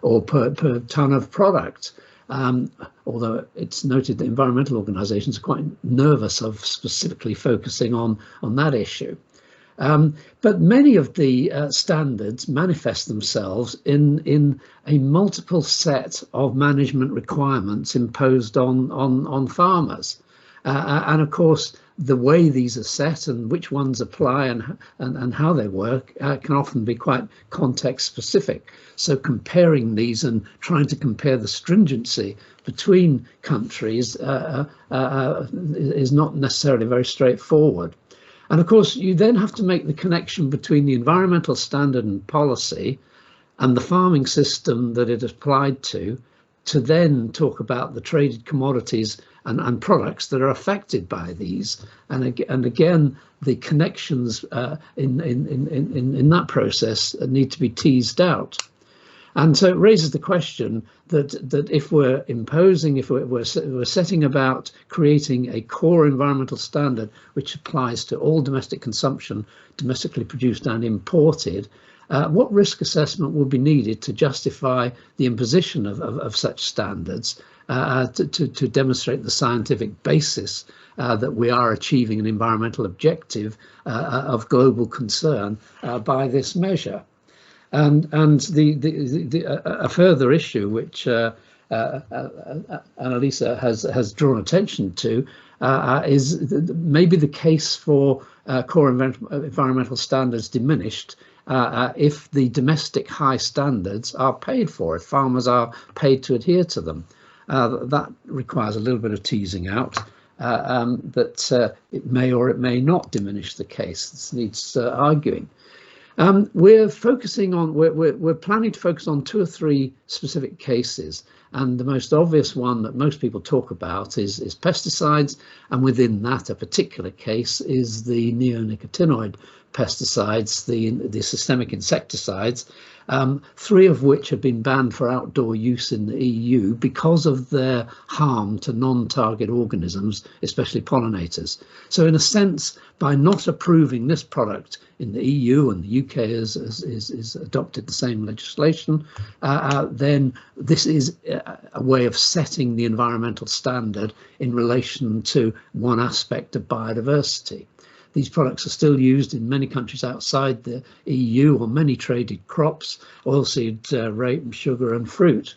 or per tonne of product. Although it's noted that environmental organisations are quite nervous of specifically focusing on that issue. But many of the standards manifest themselves in a multiple set of management requirements imposed on farmers. And of course, the way these are set and which ones apply and how they work can often be quite context specific. So comparing these and trying to compare the stringency between countries is not necessarily very straightforward. And of course, you then have to make the connection between the environmental standard and policy and the farming system that it applied to then talk about the traded commodities and products that are affected by these. And again, the connections in that process need to be teased out. And so it raises the question that if we're imposing, if we're setting about creating a core environmental standard which applies to all domestic consumption, domestically produced and imported, what risk assessment will be needed to justify the imposition of such standards to demonstrate the scientific basis that we are achieving an environmental objective of global concern by this measure. And a further issue which Annalisa has drawn attention to is maybe the case for core environmental standards diminished if the domestic high standards are paid for, if farmers are paid to adhere to them. That requires a little bit of teasing out, but it may or it may not diminish the case. This needs arguing. We're planning to focus on 2 or 3 specific cases, and the most obvious one that most people talk about is pesticides, and within that a particular case is the neonicotinoid pesticides, the systemic insecticides, 3 of which have been banned for outdoor use in the EU because of their harm to non-target organisms, especially pollinators. So in a sense, by not approving this product in the EU, and the UK has adopted the same legislation, then this is a way of setting the environmental standard in relation to one aspect of biodiversity. These products are still used in many countries outside the EU on many traded crops, oilseed, rape, sugar and fruit.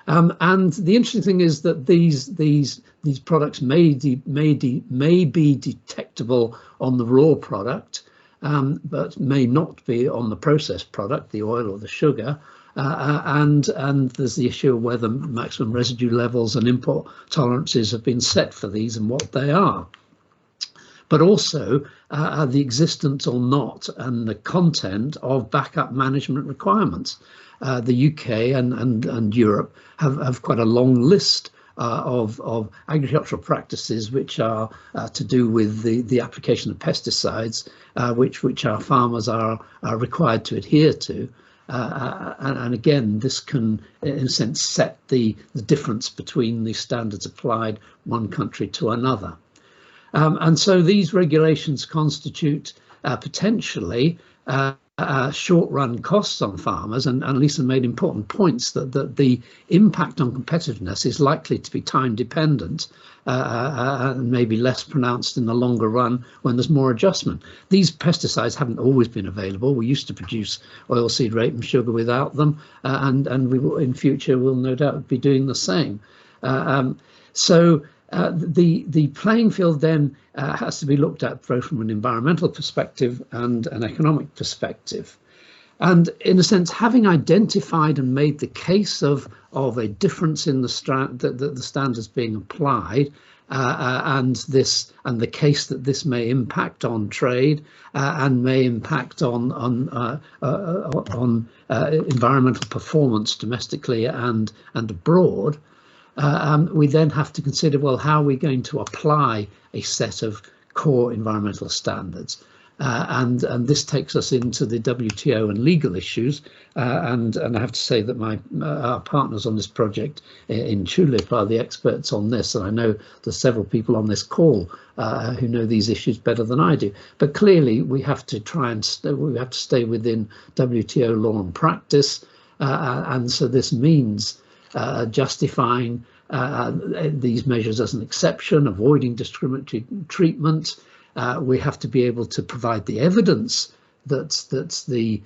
And the interesting thing is that these products may be detectable on the raw product, but may not be on the processed product, the oil or the sugar. And there's the issue of whether maximum residue levels and import tolerances have been set for these and what they are. But also the existence or not and the content of backup management requirements. The UK and Europe have quite a long list of agricultural practices which are to do with the application of pesticides, which our farmers are required to adhere to. And again, this can, in a sense, set the difference between the standards applied one country to another. And so these regulations constitute potentially short-run costs on farmers, and Lisa made important points that the impact on competitiveness is likely to be time-dependent and maybe less pronounced in the longer run when there's more adjustment. These pesticides haven't always been available. We used to produce oilseed rape and sugar without them, and we will, in future will no doubt be doing the same. The playing field then has to be looked at both from an environmental perspective and an economic perspective. And in a sense, having identified and made the case of a difference in the standards being applied, and the case that this may impact on trade and may impact on environmental performance domestically and abroad. We then have to consider, well, how are we going to apply a set of core environmental standards? And this takes us into the WTO and legal issues. And I have to say that our partners on this project in Tulip are the experts on this. And I know there's several people on this call who know these issues better than I do. But clearly, we have to stay within WTO law and practice. And so this means justifying these measures as an exception, avoiding discriminatory treatment. We have to be able to provide the evidence that the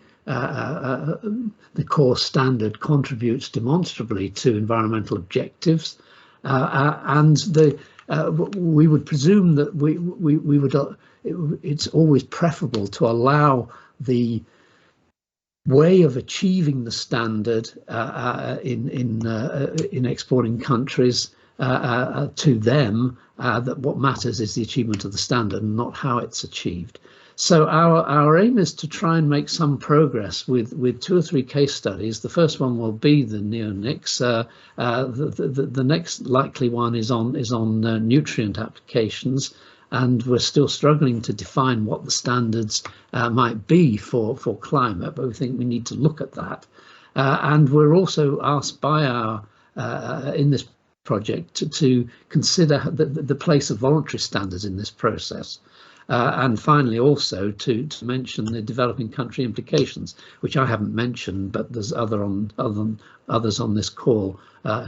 core standard contributes demonstrably to environmental objectives, and we would presume that we would. It's always preferable to allow the way of achieving the standard in exporting countries to them, that what matters is the achievement of the standard and not how it's achieved. So our aim is to try and make some progress with 2 or 3 case studies. The first one will be the neonics. The next likely one is on nutrient applications. And we're still struggling to define what the standards might be for climate, but we think we need to look at that. And we're also asked by in this project to consider the place of voluntary standards in this process. And finally, also to mention the developing country implications, which I haven't mentioned, but there's others on this call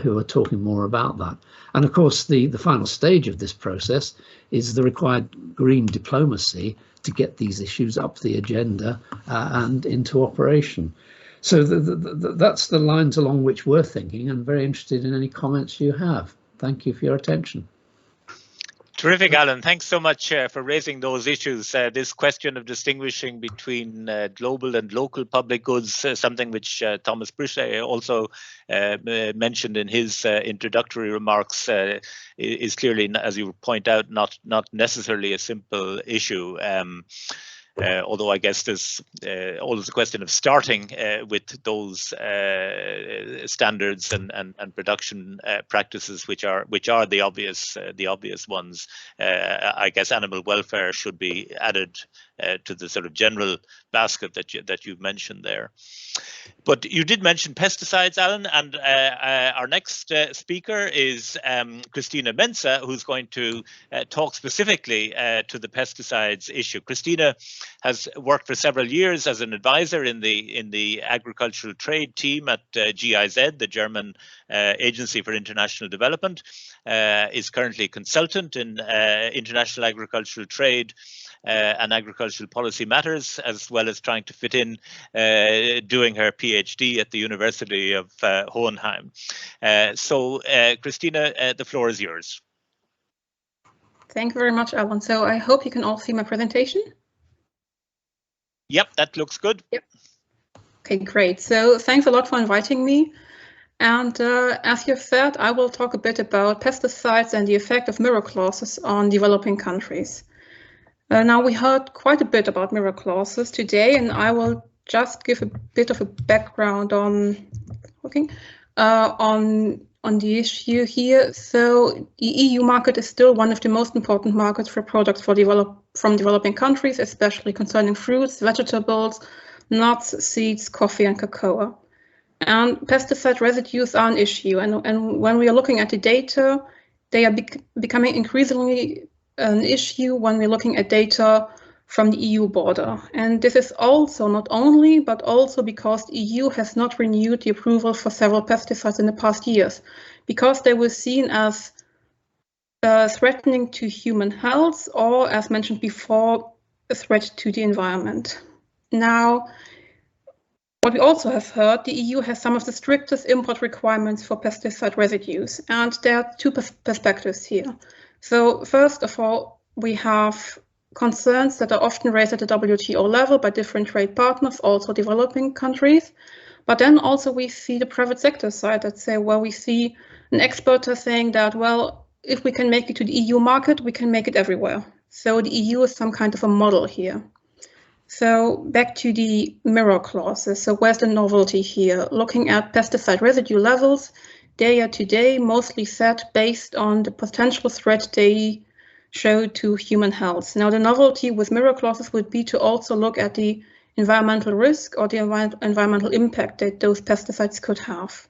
who are talking more about that. And of course, the final stage of this process is the required green diplomacy to get these issues up the agenda and into operation. So that's the lines along which we're thinking, and very interested in any comments you have. Thank you for your attention. Terrific, Alan. Thanks so much for raising those issues. This question of distinguishing between global and local public goods, something which Thomas BrIAS also mentioned in his introductory remarks, is clearly, as you point out, not necessarily a simple issue. Although I guess there's always a question of starting with those standards and production practices, which are the obvious ones. I guess animal welfare should be added to the sort of general basket that you've mentioned there. But you did mention pesticides, Alan, and our next speaker is Christina Mensa, who's going to talk specifically to the pesticides issue. Christina has worked for several years as an advisor in the agricultural trade team at GIZ, the German Agency for International Development, is currently a consultant in international agricultural trade and agricultural policy matters, as well as trying to fit in doing her PhD at the University of Hohenheim. So Christina, the floor is yours. Thank you very much, Alan. So I hope you can all see my presentation. Yep, that looks good. Yep. Okay, great. So thanks a lot for inviting me. And as you've said, I will talk a bit about pesticides and the effect of mirror clauses on developing countries. Now, we heard quite a bit about mirror clauses today, and I will just give a bit of a background on the issue here. So the EU market is still one of the most important markets for products from developing countries, especially concerning fruits, vegetables, nuts, seeds, coffee, and cocoa. And pesticide residues are an issue, and when we are looking at the data, they are becoming increasingly an issue when we're looking at data from the EU border. And this is also not only, but also because the EU has not renewed the approval for several pesticides in the past years, because they were seen as threatening to human health, or, as mentioned before, a threat to the environment. Now, what we also have heard, the EU has some of the strictest import requirements for pesticide residues, and there are two perspectives here. So first of all, we have concerns that are often raised at the WTO level by different trade partners, also developing countries. But then also we see the private sector side that say, well, we see an expert saying that, well, if we can make it to the EU market, we can make it everywhere. So the EU is some kind of a model here. So back to the mirror clauses. So where's the novelty here? Looking at pesticide residue levels, they are today mostly set based on the potential threat they show to human health. Now, the novelty with mirror clauses would be to also look at the environmental risk or the environmental impact that those pesticides could have.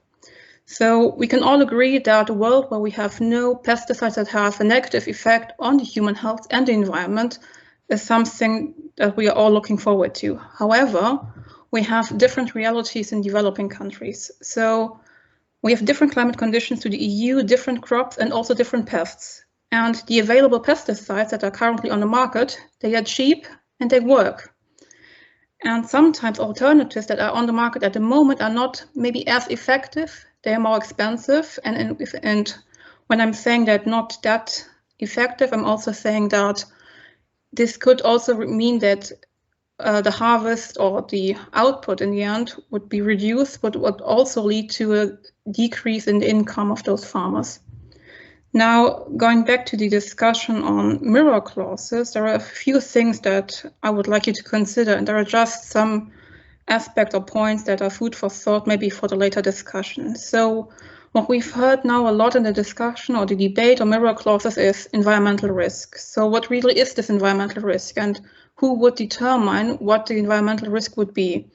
So we can all agree that a world where we have no pesticides that have a negative effect on the human health and the environment is something that we are all looking forward to. However, we have different realities in developing countries. So we have different climate conditions to the EU, different crops, and also different pests. And the available pesticides that are currently on the market, they are cheap and they work. And sometimes alternatives that are on the market at the moment are not maybe as effective, they are more expensive. And when I'm saying that not that effective, I'm also saying that this could also mean that the harvest or the output in the end would be reduced, but would also lead to a decrease in the income of those farmers. Now, going back to the discussion on mirror clauses, there are a few things that I would like you to consider, and there are just some aspects or points that are food for thought, maybe for the later discussion. So what we've heard now a lot in the discussion or the debate on mirror clauses is environmental risk. So what really is this environmental risk, and who would determine what the environmental risk would be?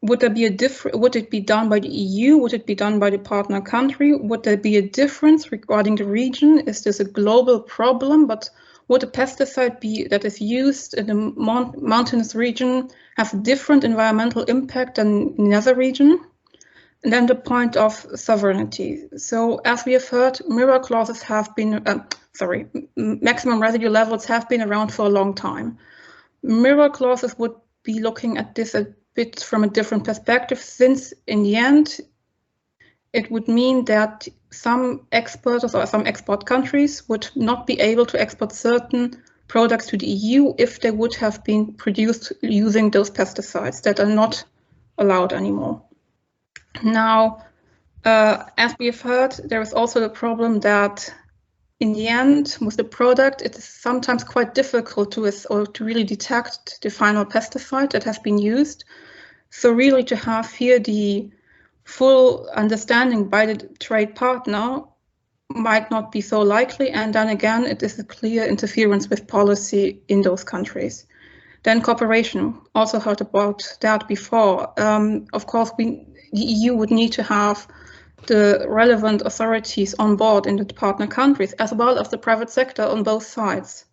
Would there be would it be done by the EU? Would it be done by the partner country? Would there be a difference regarding the region? Is this a global problem? But would a pesticide that is used in a mountainous region have different environmental impact than in another region? And then the point of sovereignty. So as we have heard, mirror clauses have been, maximum residue levels have been around for a long time. Mirror clauses would be looking at this a bit from a different perspective, since in the end, it would mean that some exporters or some export countries would not be able to export certain products to the EU if they would have been produced using those pesticides that are not allowed anymore. Now, as we have heard, there is also the problem that in the end, with the product, it is sometimes quite difficult to really detect the final pesticide that has been used. So really to have here the full understanding by the trade partner might not be so likely. And then again, it is a clear interference with policy in those countries. Then cooperation, also heard about that before. Of course, the EU would need to have the relevant authorities on board in the partner countries, as well as the private sector on both sides.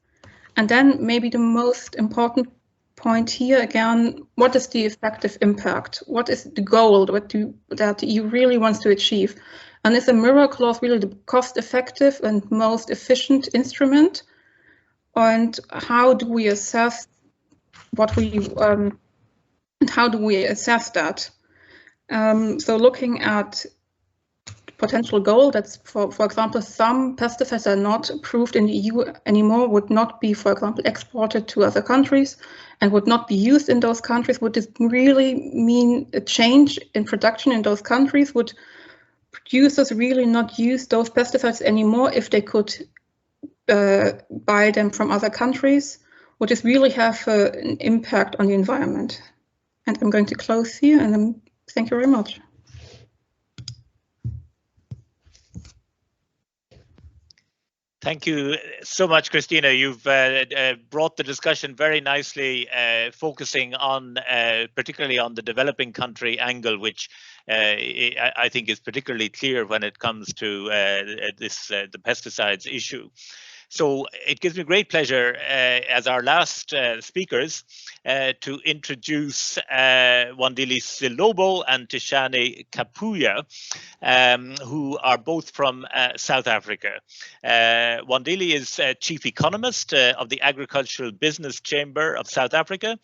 And then maybe the most important point here again, what is the effective impact? What is the goal that the EU really wants to achieve? And is a mirror clause really the cost-effective and most efficient instrument? And how do we assess and how do we assess that? So looking at potential goal, that's for example, some pesticides are not approved in the EU anymore, would not be, for example, exported to other countries and would not be used in those countries. Would this really mean a change in production in those countries? Would producers really not use those pesticides anymore if they could buy them from other countries? Would this really have an impact on the environment? And I'm going to close here, and thank you very much. Thank you so much, Christina. You've brought the discussion very nicely, focusing on particularly on the developing country angle, which I think is particularly clear when it comes to the pesticides issue. So it gives me great pleasure as our last speakers to introduce Wandile Silobo and Tishani Kapuya, who are both from South Africa. Wandile is Chief Economist of the Agricultural Business Chamber of South Africa,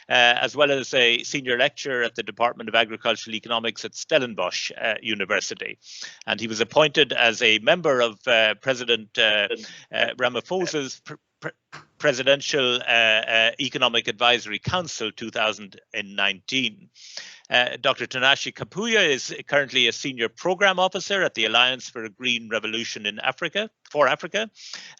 as well as a Senior Lecturer at the Department of Agricultural Economics at Stellenbosch University. And he was appointed as a member of President Ramaphosa's Presidential Economic Advisory Council 2019. Dr. Tishani Kapuya is currently a Senior Program Officer at the Alliance for a Green Revolution in Africa,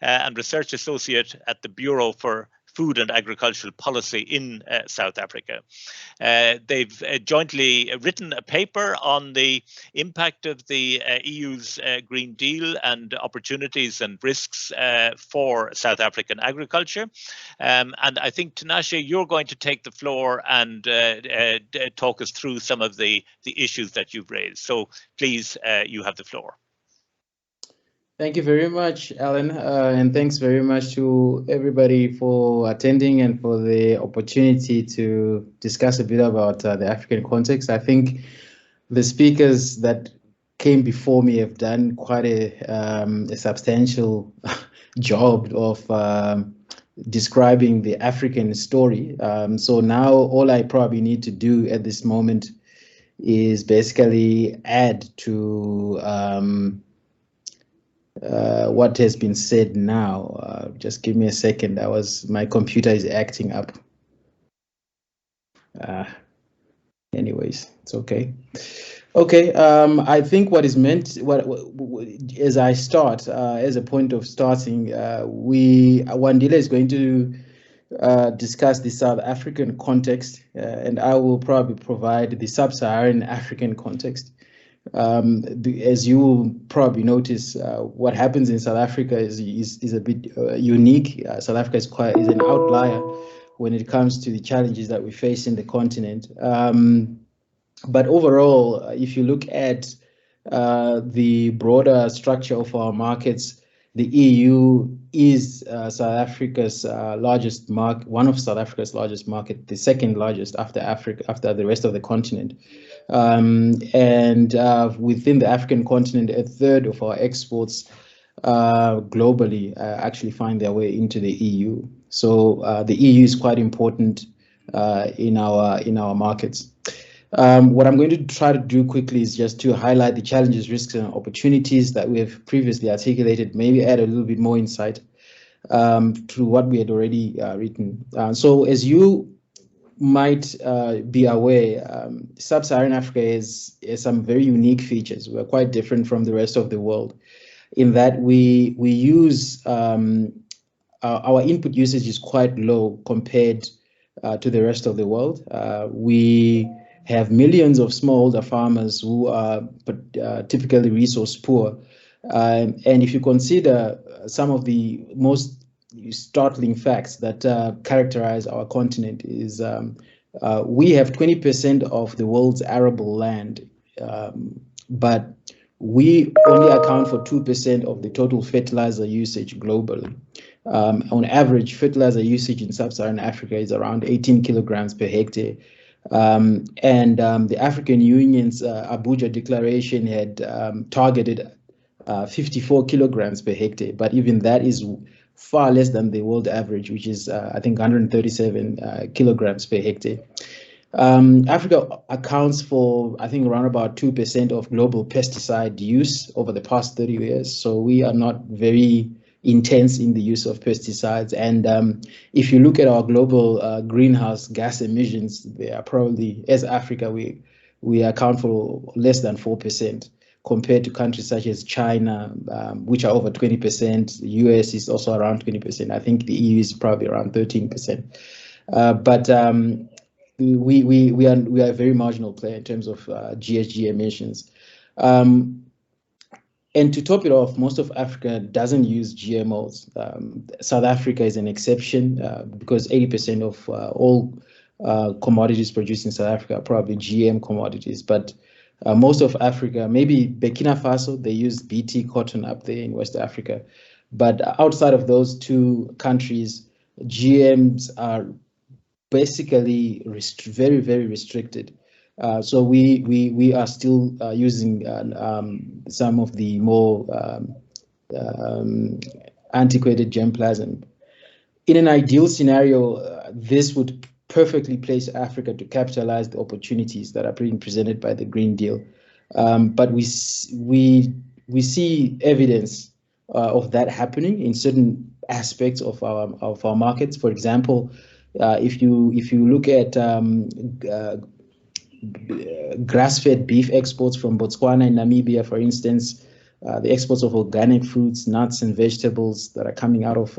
and Research Associate at the Bureau for Food and Agricultural Policy in South Africa. They've jointly written a paper on the impact of the EU's Green Deal and opportunities and risks for South African agriculture. And I think, Tishani, you're going to take the floor and talk us through some of the issues that you've raised. So please, you have the floor. Thank you very much, Alan, and thanks very much to everybody for attending and for the opportunity to discuss a bit about the African context. I think the speakers that came before me have done quite a substantial job of describing the African story. So now all I probably need to do at this moment is basically add to what has been said now. Just give me a second. My computer is acting up. Anyways, it's okay. Okay, I think what is meant, as I start, as a point of starting, Wandile is going to discuss the South African context, and I will probably provide the Sub-Saharan African context. As you will probably notice, what happens in South Africa is a bit unique. South Africa is an outlier when it comes to the challenges that we face in the continent. But overall, if you look at the broader structure of our markets, the EU is South Africa's largest market, one of South Africa's largest market, the second largest after Africa, after the rest of the continent. And within the African continent, a third of our exports globally actually find their way into the EU. So the EU is quite important in our markets. What I'm going to try to do quickly is just to highlight the challenges, risks, and opportunities that we have previously articulated, maybe add a little bit more insight to what we had already written. So as you might be aware, Sub-Saharan Africa has some very unique features. We're quite different from the rest of the world in that we use, our input usage is quite low compared to the rest of the world. We have millions of smallholder farmers who are typically resource poor. And if you consider some of the most startling facts that characterize our continent is we have 20% of the world's arable land, but we only account for 2% of the total fertilizer usage globally. On average, fertilizer usage in Sub-Saharan Africa is around 18 kilograms per hectare. The African Union's Abuja Declaration had targeted 54 kilograms per hectare, but even that is far less than the world average, which is, I think, 137 kilograms per hectare. Africa accounts for, I think, around about 2% of global pesticide use over the past 30 years. So we are not very intense in the use of pesticides. And if you look at our global greenhouse gas emissions, they are probably, as Africa, we account for less than 4% compared to countries such as China, which are over 20%. The US is also around 20%. I think the EU is probably around 13%. But we are a very marginal player in terms of GHG emissions. And to top it off, most of Africa doesn't use GMOs. South Africa is an exception because 80% of all commodities produced in South Africa are probably GM commodities. But most of Africa, maybe Burkina Faso, they use BT cotton up there in West Africa. But outside of those two countries, GMs are basically very, very restricted. So we are still using some of the more antiquated germplasm. In an ideal scenario, this would perfectly place Africa to capitalize the opportunities that are being presented by the Green Deal. But we see evidence of that happening in certain aspects of our markets. For example, if you look at grass-fed beef exports from Botswana and Namibia, for instance, the exports of organic fruits, nuts, and vegetables that are coming out of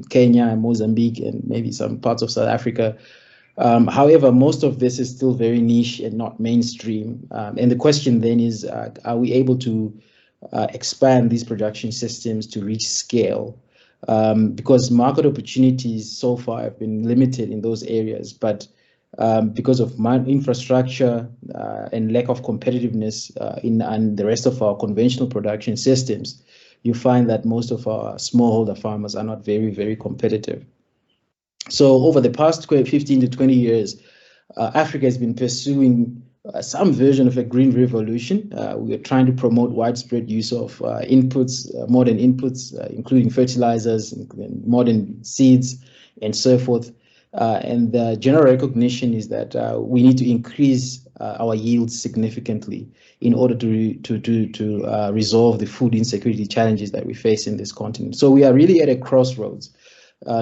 Kenya and Mozambique and maybe some parts of South Africa. However, most of this is still very niche and not mainstream. And the question then is, are we able to expand these production systems to reach scale? Because market opportunities so far have been limited in those areas, but because of infrastructure and lack of competitiveness in the rest of our conventional production systems, you find that most of our smallholder farmers are not very, very competitive. So over the past 15 to 20 years, Africa has been pursuing some version of a green revolution. We are trying to promote widespread use of inputs, modern inputs, including fertilizers, and modern seeds, and so forth. And the general recognition is that we need to increase our yields significantly in order to resolve the food insecurity challenges that we face in this continent. So we are really at a crossroads.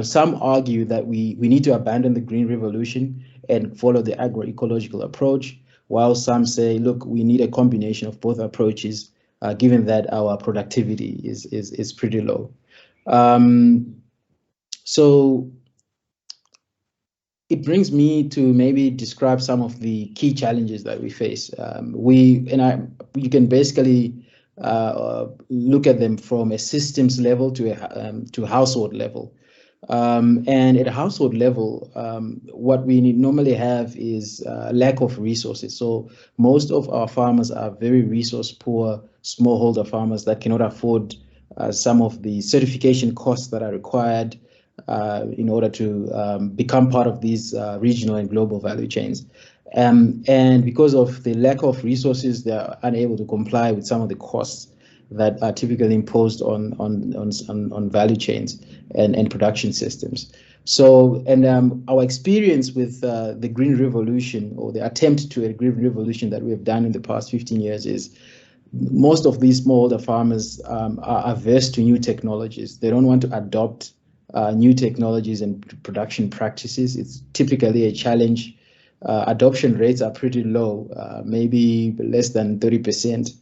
Some argue that we need to abandon the green revolution and follow the agroecological approach, while some say, look, we need a combination of both approaches, given that our productivity is pretty low. So it brings me to maybe describe some of the key challenges that we face. You can basically look at them from a systems level to household level. And at a household level, what we normally have is lack of resources. So most of our farmers are very resource poor smallholder farmers that cannot afford some of the certification costs that are required in order to become part of these regional and global value chains. And because of the lack of resources, they are unable to comply with some of the costs that are typically imposed on value chains and production systems. So, and our experience with the Green Revolution, or the attempt to a Green Revolution that we have done in the past 15 years, is most of these smallholder farmers are averse to new technologies. They don't want to adopt new technologies and production practices. It's typically a challenge. Adoption rates are pretty low, maybe less than 30%.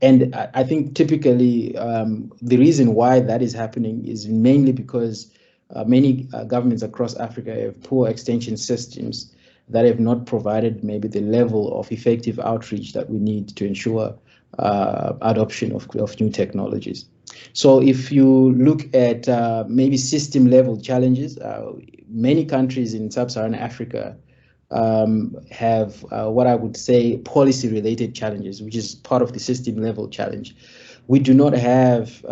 And I think typically the reason why that is happening is mainly because many governments across Africa have poor extension systems that have not provided maybe the level of effective outreach that we need to ensure adoption of new technologies. So if you look at maybe system level challenges, many countries in sub-Saharan Africa have what I would say policy related challenges, which is part of the system level challenge. We do not have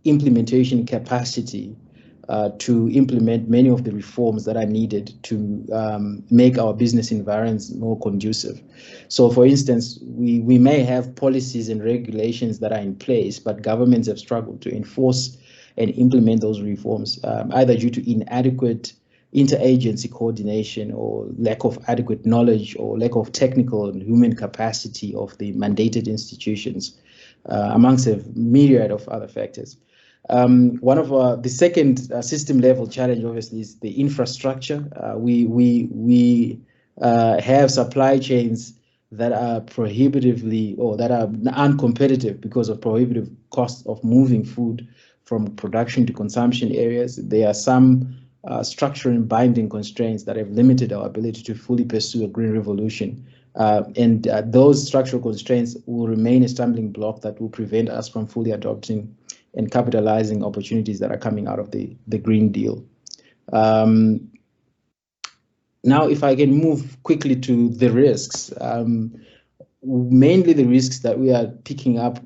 implementation capacity to implement many of the reforms that are needed to make our business environments more conducive. So for instance, we may have policies and regulations that are in place, but governments have struggled to enforce and implement those reforms, either due to inadequate interagency coordination or lack of adequate knowledge or lack of technical and human capacity of the mandated institutions, amongst a myriad of other factors. One of the second system level challenge, obviously, is the infrastructure. We have supply chains that are prohibitively, or that are uncompetitive because of prohibitive costs of moving food from production to consumption areas. There are some structural and binding constraints that have limited our ability to fully pursue a green revolution. And those structural constraints will remain a stumbling block that will prevent us from fully adopting and capitalizing opportunities that are coming out of the Green Deal. Now, if I can move quickly to the risks, mainly the risks that we are picking up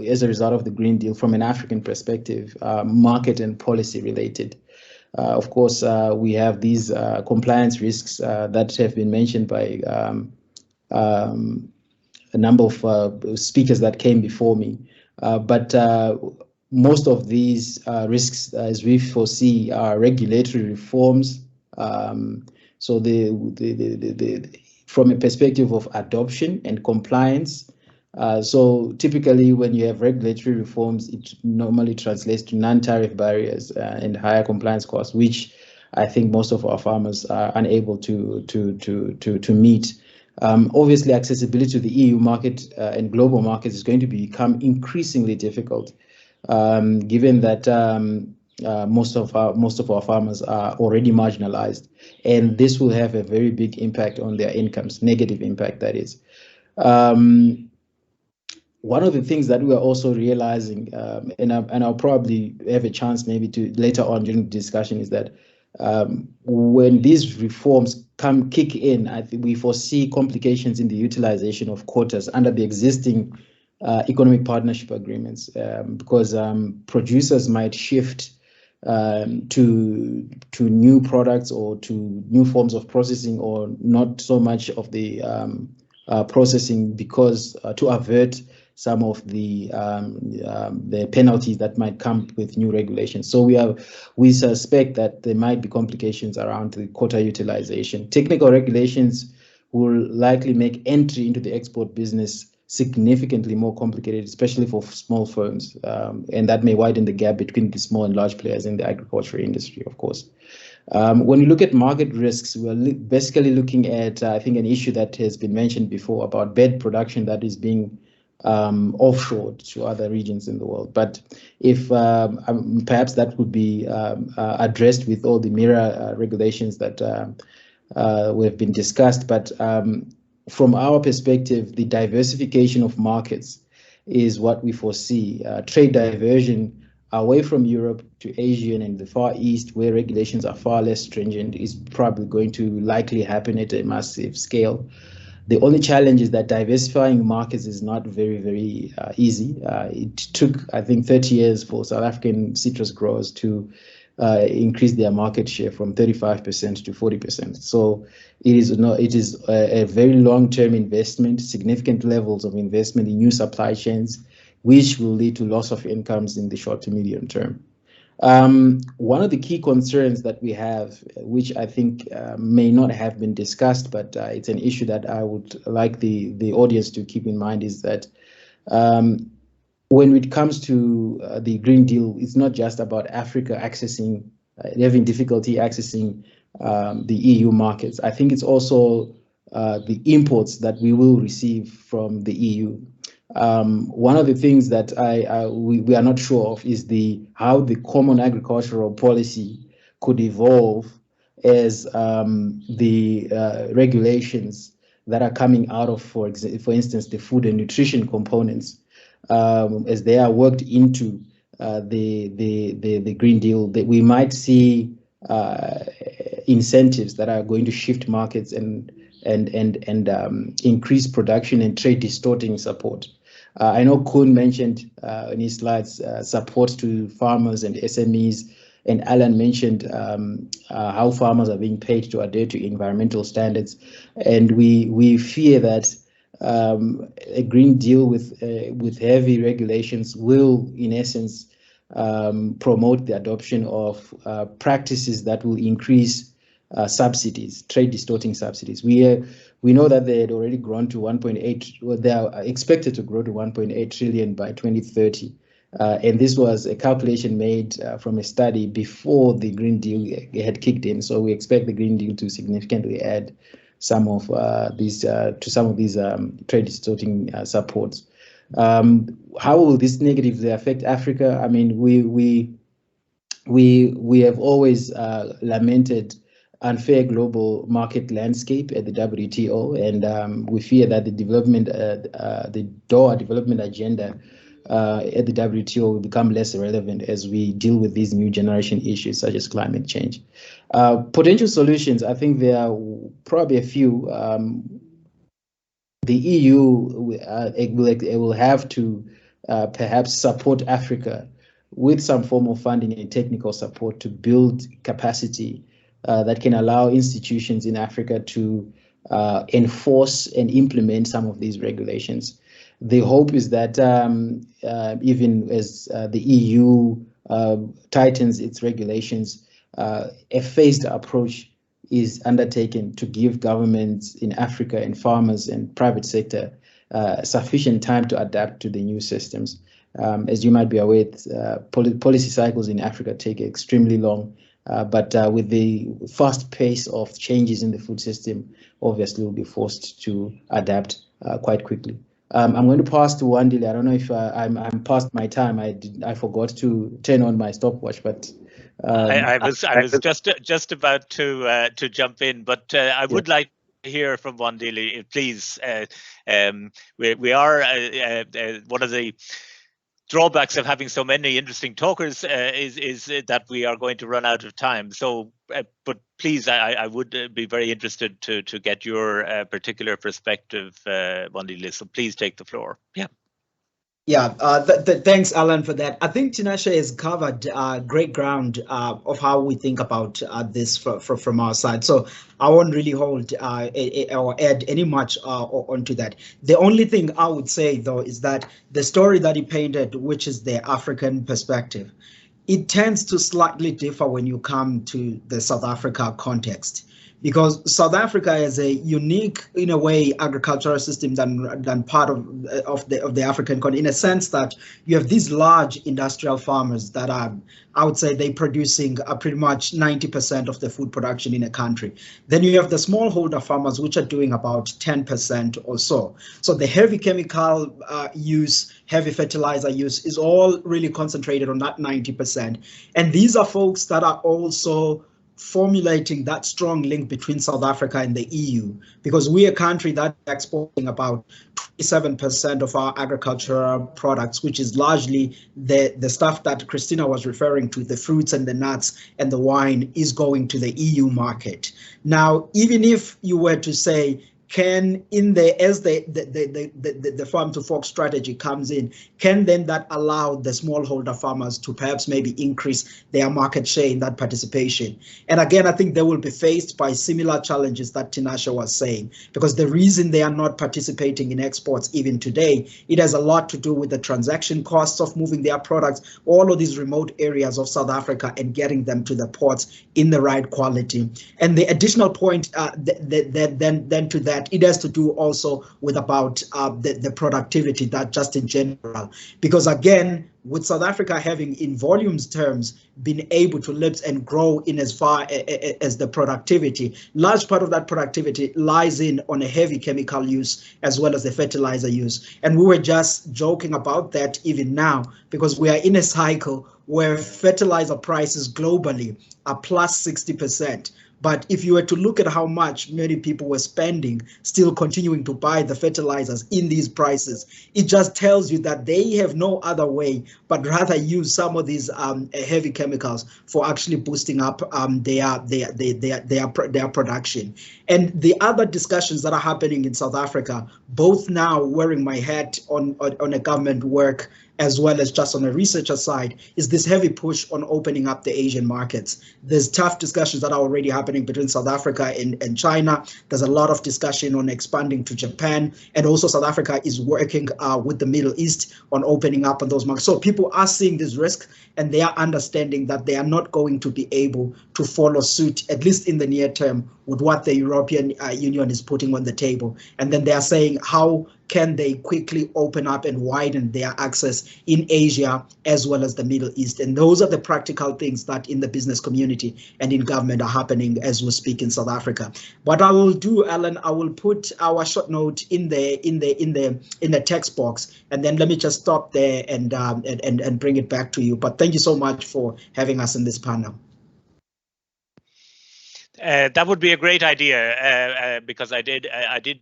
as a result of the Green Deal from an African perspective, market and policy related. Of course, we have these compliance risks that have been mentioned by a number of speakers that came before me. But most of these risks, as we foresee, are regulatory reforms. So from a perspective of adoption and compliance, so typically when you have regulatory reforms, it normally translates to non-tariff barriers and higher compliance costs, which I think most of our farmers are unable to meet. Obviously, accessibility to the EU market and global markets is going to become increasingly difficult, given that most of our farmers are already marginalized, and this will have a very big impact on their incomes, negative impact that is. One of the things that we are also realizing, and I'll probably have a chance maybe to later on during the discussion, is that when these reforms kick in, I think we foresee complications in the utilization of quotas under the existing economic partnership agreements, because producers might shift to new products or to new forms of processing, or not so much of the processing, because to avert some of the penalties that might come with new regulations. So we suspect that there might be complications around the quota utilization. Technical regulations will likely make entry into the export business significantly more complicated, especially for small firms, and that may widen the gap between the small and large players in the agriculture industry, of course. When you look at market risks, we're basically looking at, I think, an issue that has been mentioned before about bed production that is being offshored to other regions in the world. But if perhaps that would be addressed with all the mirror regulations that have been discussed. But from our perspective, the diversification of markets is what we foresee. Trade diversion away from Europe to Asia and the Far East, where regulations are far less stringent, is probably going to likely happen at a massive scale. The only challenge is that diversifying markets is not very easy. It took, I think, 30 years for South African citrus growers to increase their market share from 35% to 40%. So it is a very long-term investment, significant levels of investment in new supply chains, which will lead to loss of incomes in the short to medium term. One of the key concerns that we have, which I think may not have been discussed, but it's an issue that I would like the audience to keep in mind, is that when it comes to the Green Deal, it's not just about Africa having difficulty accessing the EU markets. I think it's also the imports that we will receive from the EU. One of the things that we are not sure of is how the common agricultural policy could evolve as the regulations that are coming out of, for instance, the food and nutrition components, as they are worked into the Green Deal, that we might see incentives that are going to shift markets and increase production and trade distorting support. I know Koen mentioned in his slides support to farmers and SMEs, and Alan mentioned how farmers are being paid to adhere to environmental standards, and we fear that a Green Deal with heavy regulations will, in essence, promote the adoption of practices that will increase subsidies, trade distorting subsidies. We know that they had already grown to 1.8, well, they are expected to grow to 1.8 trillion by 2030. And this was a calculation made from a study before the Green Deal had kicked in. So we expect the Green Deal to significantly add some of these trade distorting supports. How will this negatively affect Africa? I mean, we have always lamented unfair global market landscape at the WTO, and we fear that the Doha development agenda at the WTO will become less relevant as we deal with these new generation issues such as climate change. Potential solutions, I think there are probably a few. The EU will have to perhaps support Africa with some form of funding and technical support to build capacity that can allow institutions in Africa to enforce and implement some of these regulations. The hope is that even as the EU tightens its regulations, a phased approach is undertaken to give governments in Africa and farmers and private sector sufficient time to adapt to the new systems. As you might be aware, policy cycles in Africa take extremely long, but with the fast pace of changes in the food system, obviously we'll be forced to adapt quite quickly. I'm going to pass to Wandile. I don't know if I'm past my time. I forgot to turn on my stopwatch, but I was just about to jump in, but I would like to hear from Wandile, please. We are one of the drawbacks of having so many interesting talkers is that we are going to run out of time. So, but please, I would be very interested to get your particular perspective, Wandile. So please take the floor. Yeah. Yeah, thanks, Alan, for that. I think Tinashe has covered great ground of how we think about this from our side. So I won't really hold or add any much onto that. The only thing I would say, though, is that the story that he painted, which is the African perspective, it tends to slightly differ when you come to the South Africa context. Because South Africa is a unique, in a way, agricultural system than part of the African continent, in a sense that you have these large industrial farmers that are, I would say, they producing pretty much 90% of the food production in a country. Then you have the smallholder farmers, which are doing about 10% or so. So the heavy chemical use, heavy fertilizer use is all really concentrated on that 90%. And these are folks that are also formulating that strong link between South Africa and the EU, because we're a country that's exporting about 27% of our agricultural products, which is largely the stuff that Christina was referring to, the fruits and the nuts and the wine is going to the EU market. Now, even if you were to say, can as the farm to fork strategy comes in, can then that allow the smallholder farmers to perhaps maybe increase their market share in that participation? And again, I think they will be faced by similar challenges that Tinashe was saying, because the reason they are not participating in exports even today, it has a lot to do with the transaction costs of moving their products, all of these remote areas of South Africa, and getting them to the ports in the right quality. And the additional point then to that, it has to do also with about the productivity, that just in general, because again, with South Africa having in volumes terms been able to lift and grow in as far as the productivity, large part of that productivity lies in on a heavy chemical use as well as the fertilizer use. And we were just joking about that even now, because we are in a cycle where fertilizer prices globally are plus 60%. But if you were to look at how much many people were spending, still continuing to buy the fertilizers in these prices, it just tells you that they have no other way but rather use some of these heavy chemicals for actually boosting up their production. And the other discussions that are happening in South Africa, both now wearing my hat on a government work as well as just on a researcher side, is this heavy push on opening up the Asian markets. There's tough discussions that are already happening between South Africa and China. There's a lot of discussion on expanding to Japan, and also South Africa is working with the Middle East on opening up on those markets. So people are seeing this risk, and they are understanding that they are not going to be able to follow suit, at least in the near term, with what the European Union is putting on the table. And then they are saying, how can they quickly open up and widen their access in Asia as well as the Middle East? And those are the practical things that in the business community and in government are happening as we speak in South Africa. What I will do, Alan, I will put our short note in the text box, and then let me just stop there and bring it back to you. But thank you so much for having us in this panel. That would be a great idea, because I did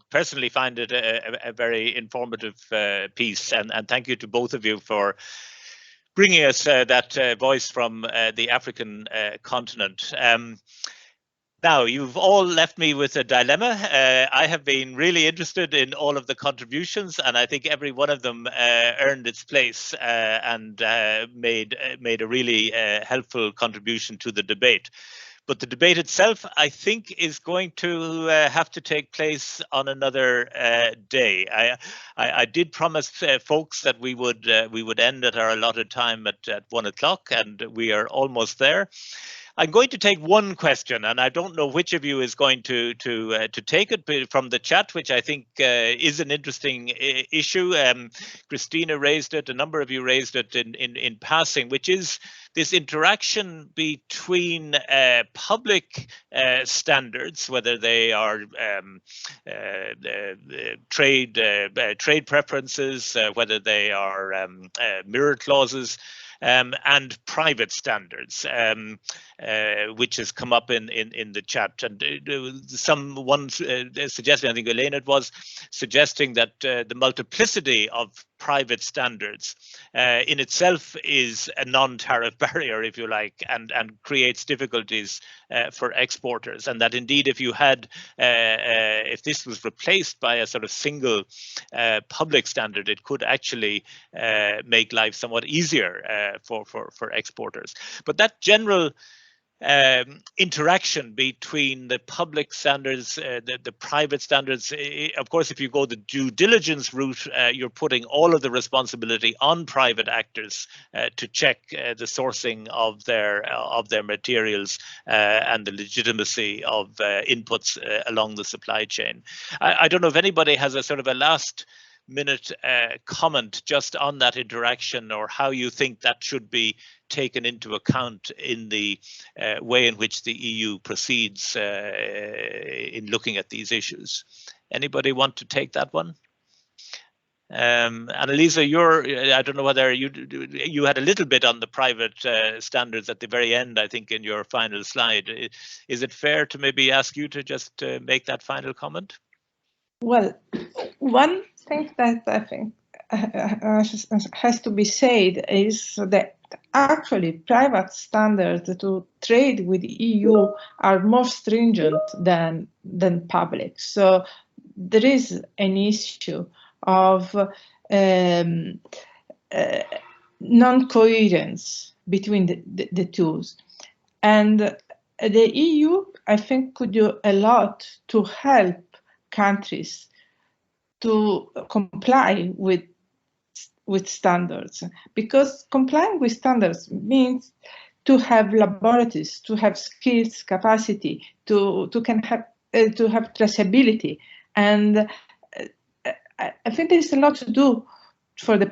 personally find it a very informative piece, and thank you to both of you for bringing us that voice from the African continent. Now, you've all left me with a dilemma. I have been really interested in all of the contributions, and I think every one of them earned its place and made a really helpful contribution to the debate. But the debate itself, I think, is going to have to take place on another day. I did promise folks that we would end at our allotted time at 1 o'clock, and we are almost there. I'm going to take one question, and I don't know which of you is going to take it from the chat, which I think is an interesting issue. Christina raised it, a number of you raised it in passing, which is this interaction between public standards, whether they are trade preferences, whether they are mirror clauses, and private standards, which has come up in the chat. And someone suggesting, I think Elaine it was, suggesting that the multiplicity of private standards in itself is a non-tariff barrier, if you like, and creates difficulties for exporters. And that indeed, if you had, if this was replaced by a sort of single public standard, it could actually make life somewhat easier for exporters. But that general interaction between the public standards, the private standards, of course, if you go the due diligence route, you're putting all of the responsibility on private actors to check the sourcing of their materials and the legitimacy of inputs along the supply chain. I don't know if anybody has a sort of a last minute comment just on that interaction, or how you think that should be taken into account in the way in which the EU proceeds in looking at these issues. Anybody want to take that one? Annalisa, I don't know whether you had a little bit on the private standards at the very end, I think, in your final slide. Is it fair to maybe ask you to just make that final comment? Well, one thing that I think has to be said is that actually private standards to trade with the EU are more stringent than public. So there is an issue of non-coherence between the two. And the EU, I think, could do a lot to help countries to comply with standards, because complying with standards means to have laboratories, to have skills, capacity, to have traceability, and I think there is a lot to do for the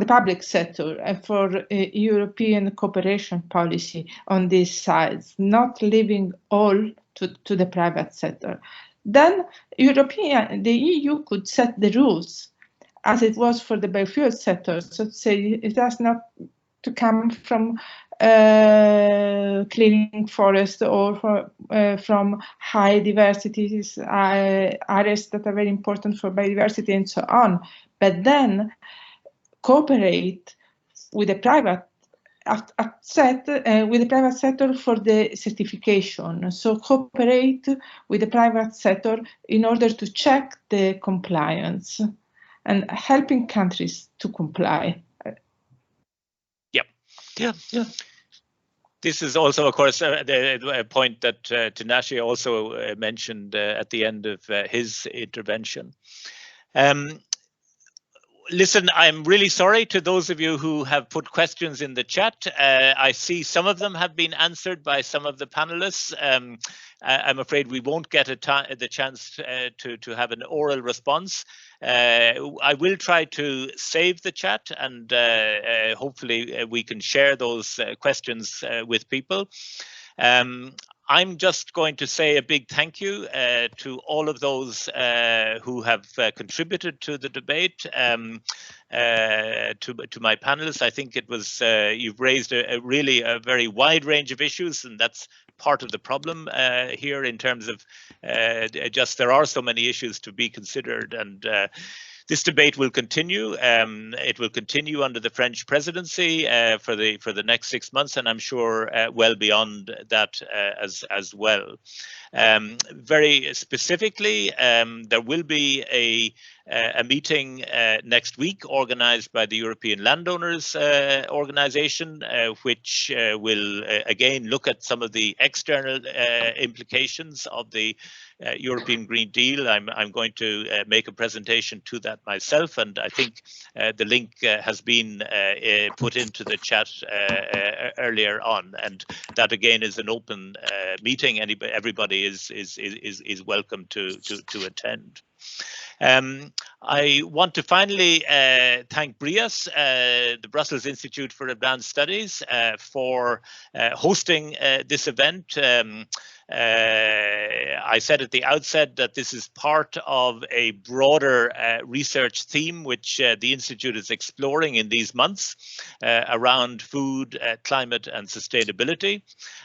public sector and for European cooperation policy on these sides, not leaving all to the private sector. Then the EU could set the rules, as it was for the biofuel sector. So to say, it has not to come from clearing forest or from high diversity areas that are very important for biodiversity and so on, but then cooperate with the private sector for the certification. So cooperate with the private sector in order to check the compliance and helping countries to comply. Yeah. This is also, of course, the point that Tinashe also mentioned at the end of his intervention. Listen, I'm really sorry to those of you who have put questions in the chat. I see some of them have been answered by some of the panelists. I'm afraid we won't get the chance to have an oral response. I will try to save the chat, and hopefully we can share those questions with people. I'm just going to say a big thank you to all of those who have contributed to the debate, to my panelists. I think it was you've raised really a very wide range of issues, and that's part of the problem here in terms of just there are so many issues to be considered, and this debate will continue. It will continue under the French presidency for the next 6 months, and I'm sure well beyond that as well. Very specifically, there will be a meeting next week organized by the European Landowners Organization, which will again look at some of the external implications of the European Green Deal. I'm going to make a presentation to that myself, and I think the link has been put into the chat earlier on, and that again is an open meeting. Everybody is welcome to attend. I want to finally thank BrIAS, the Brussels Institute for Advanced Studies, for hosting this event. I said at the outset that this is part of a broader research theme which the Institute is exploring in these months around food, climate and sustainability.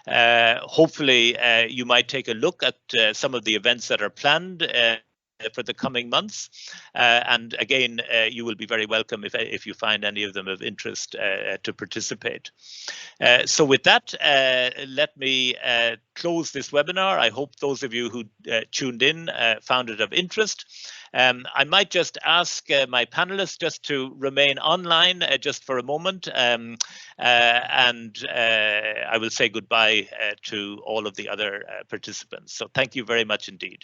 Hopefully you might take a look at some of the events that are planned for the coming months, and again you will be very welcome if you find any of them of interest to participate. So with that, let me close this webinar. I hope those of you who tuned in found it of interest. I might just ask my panelists just to remain online just for a moment, and I will say goodbye to all of the other participants. So thank you very much indeed.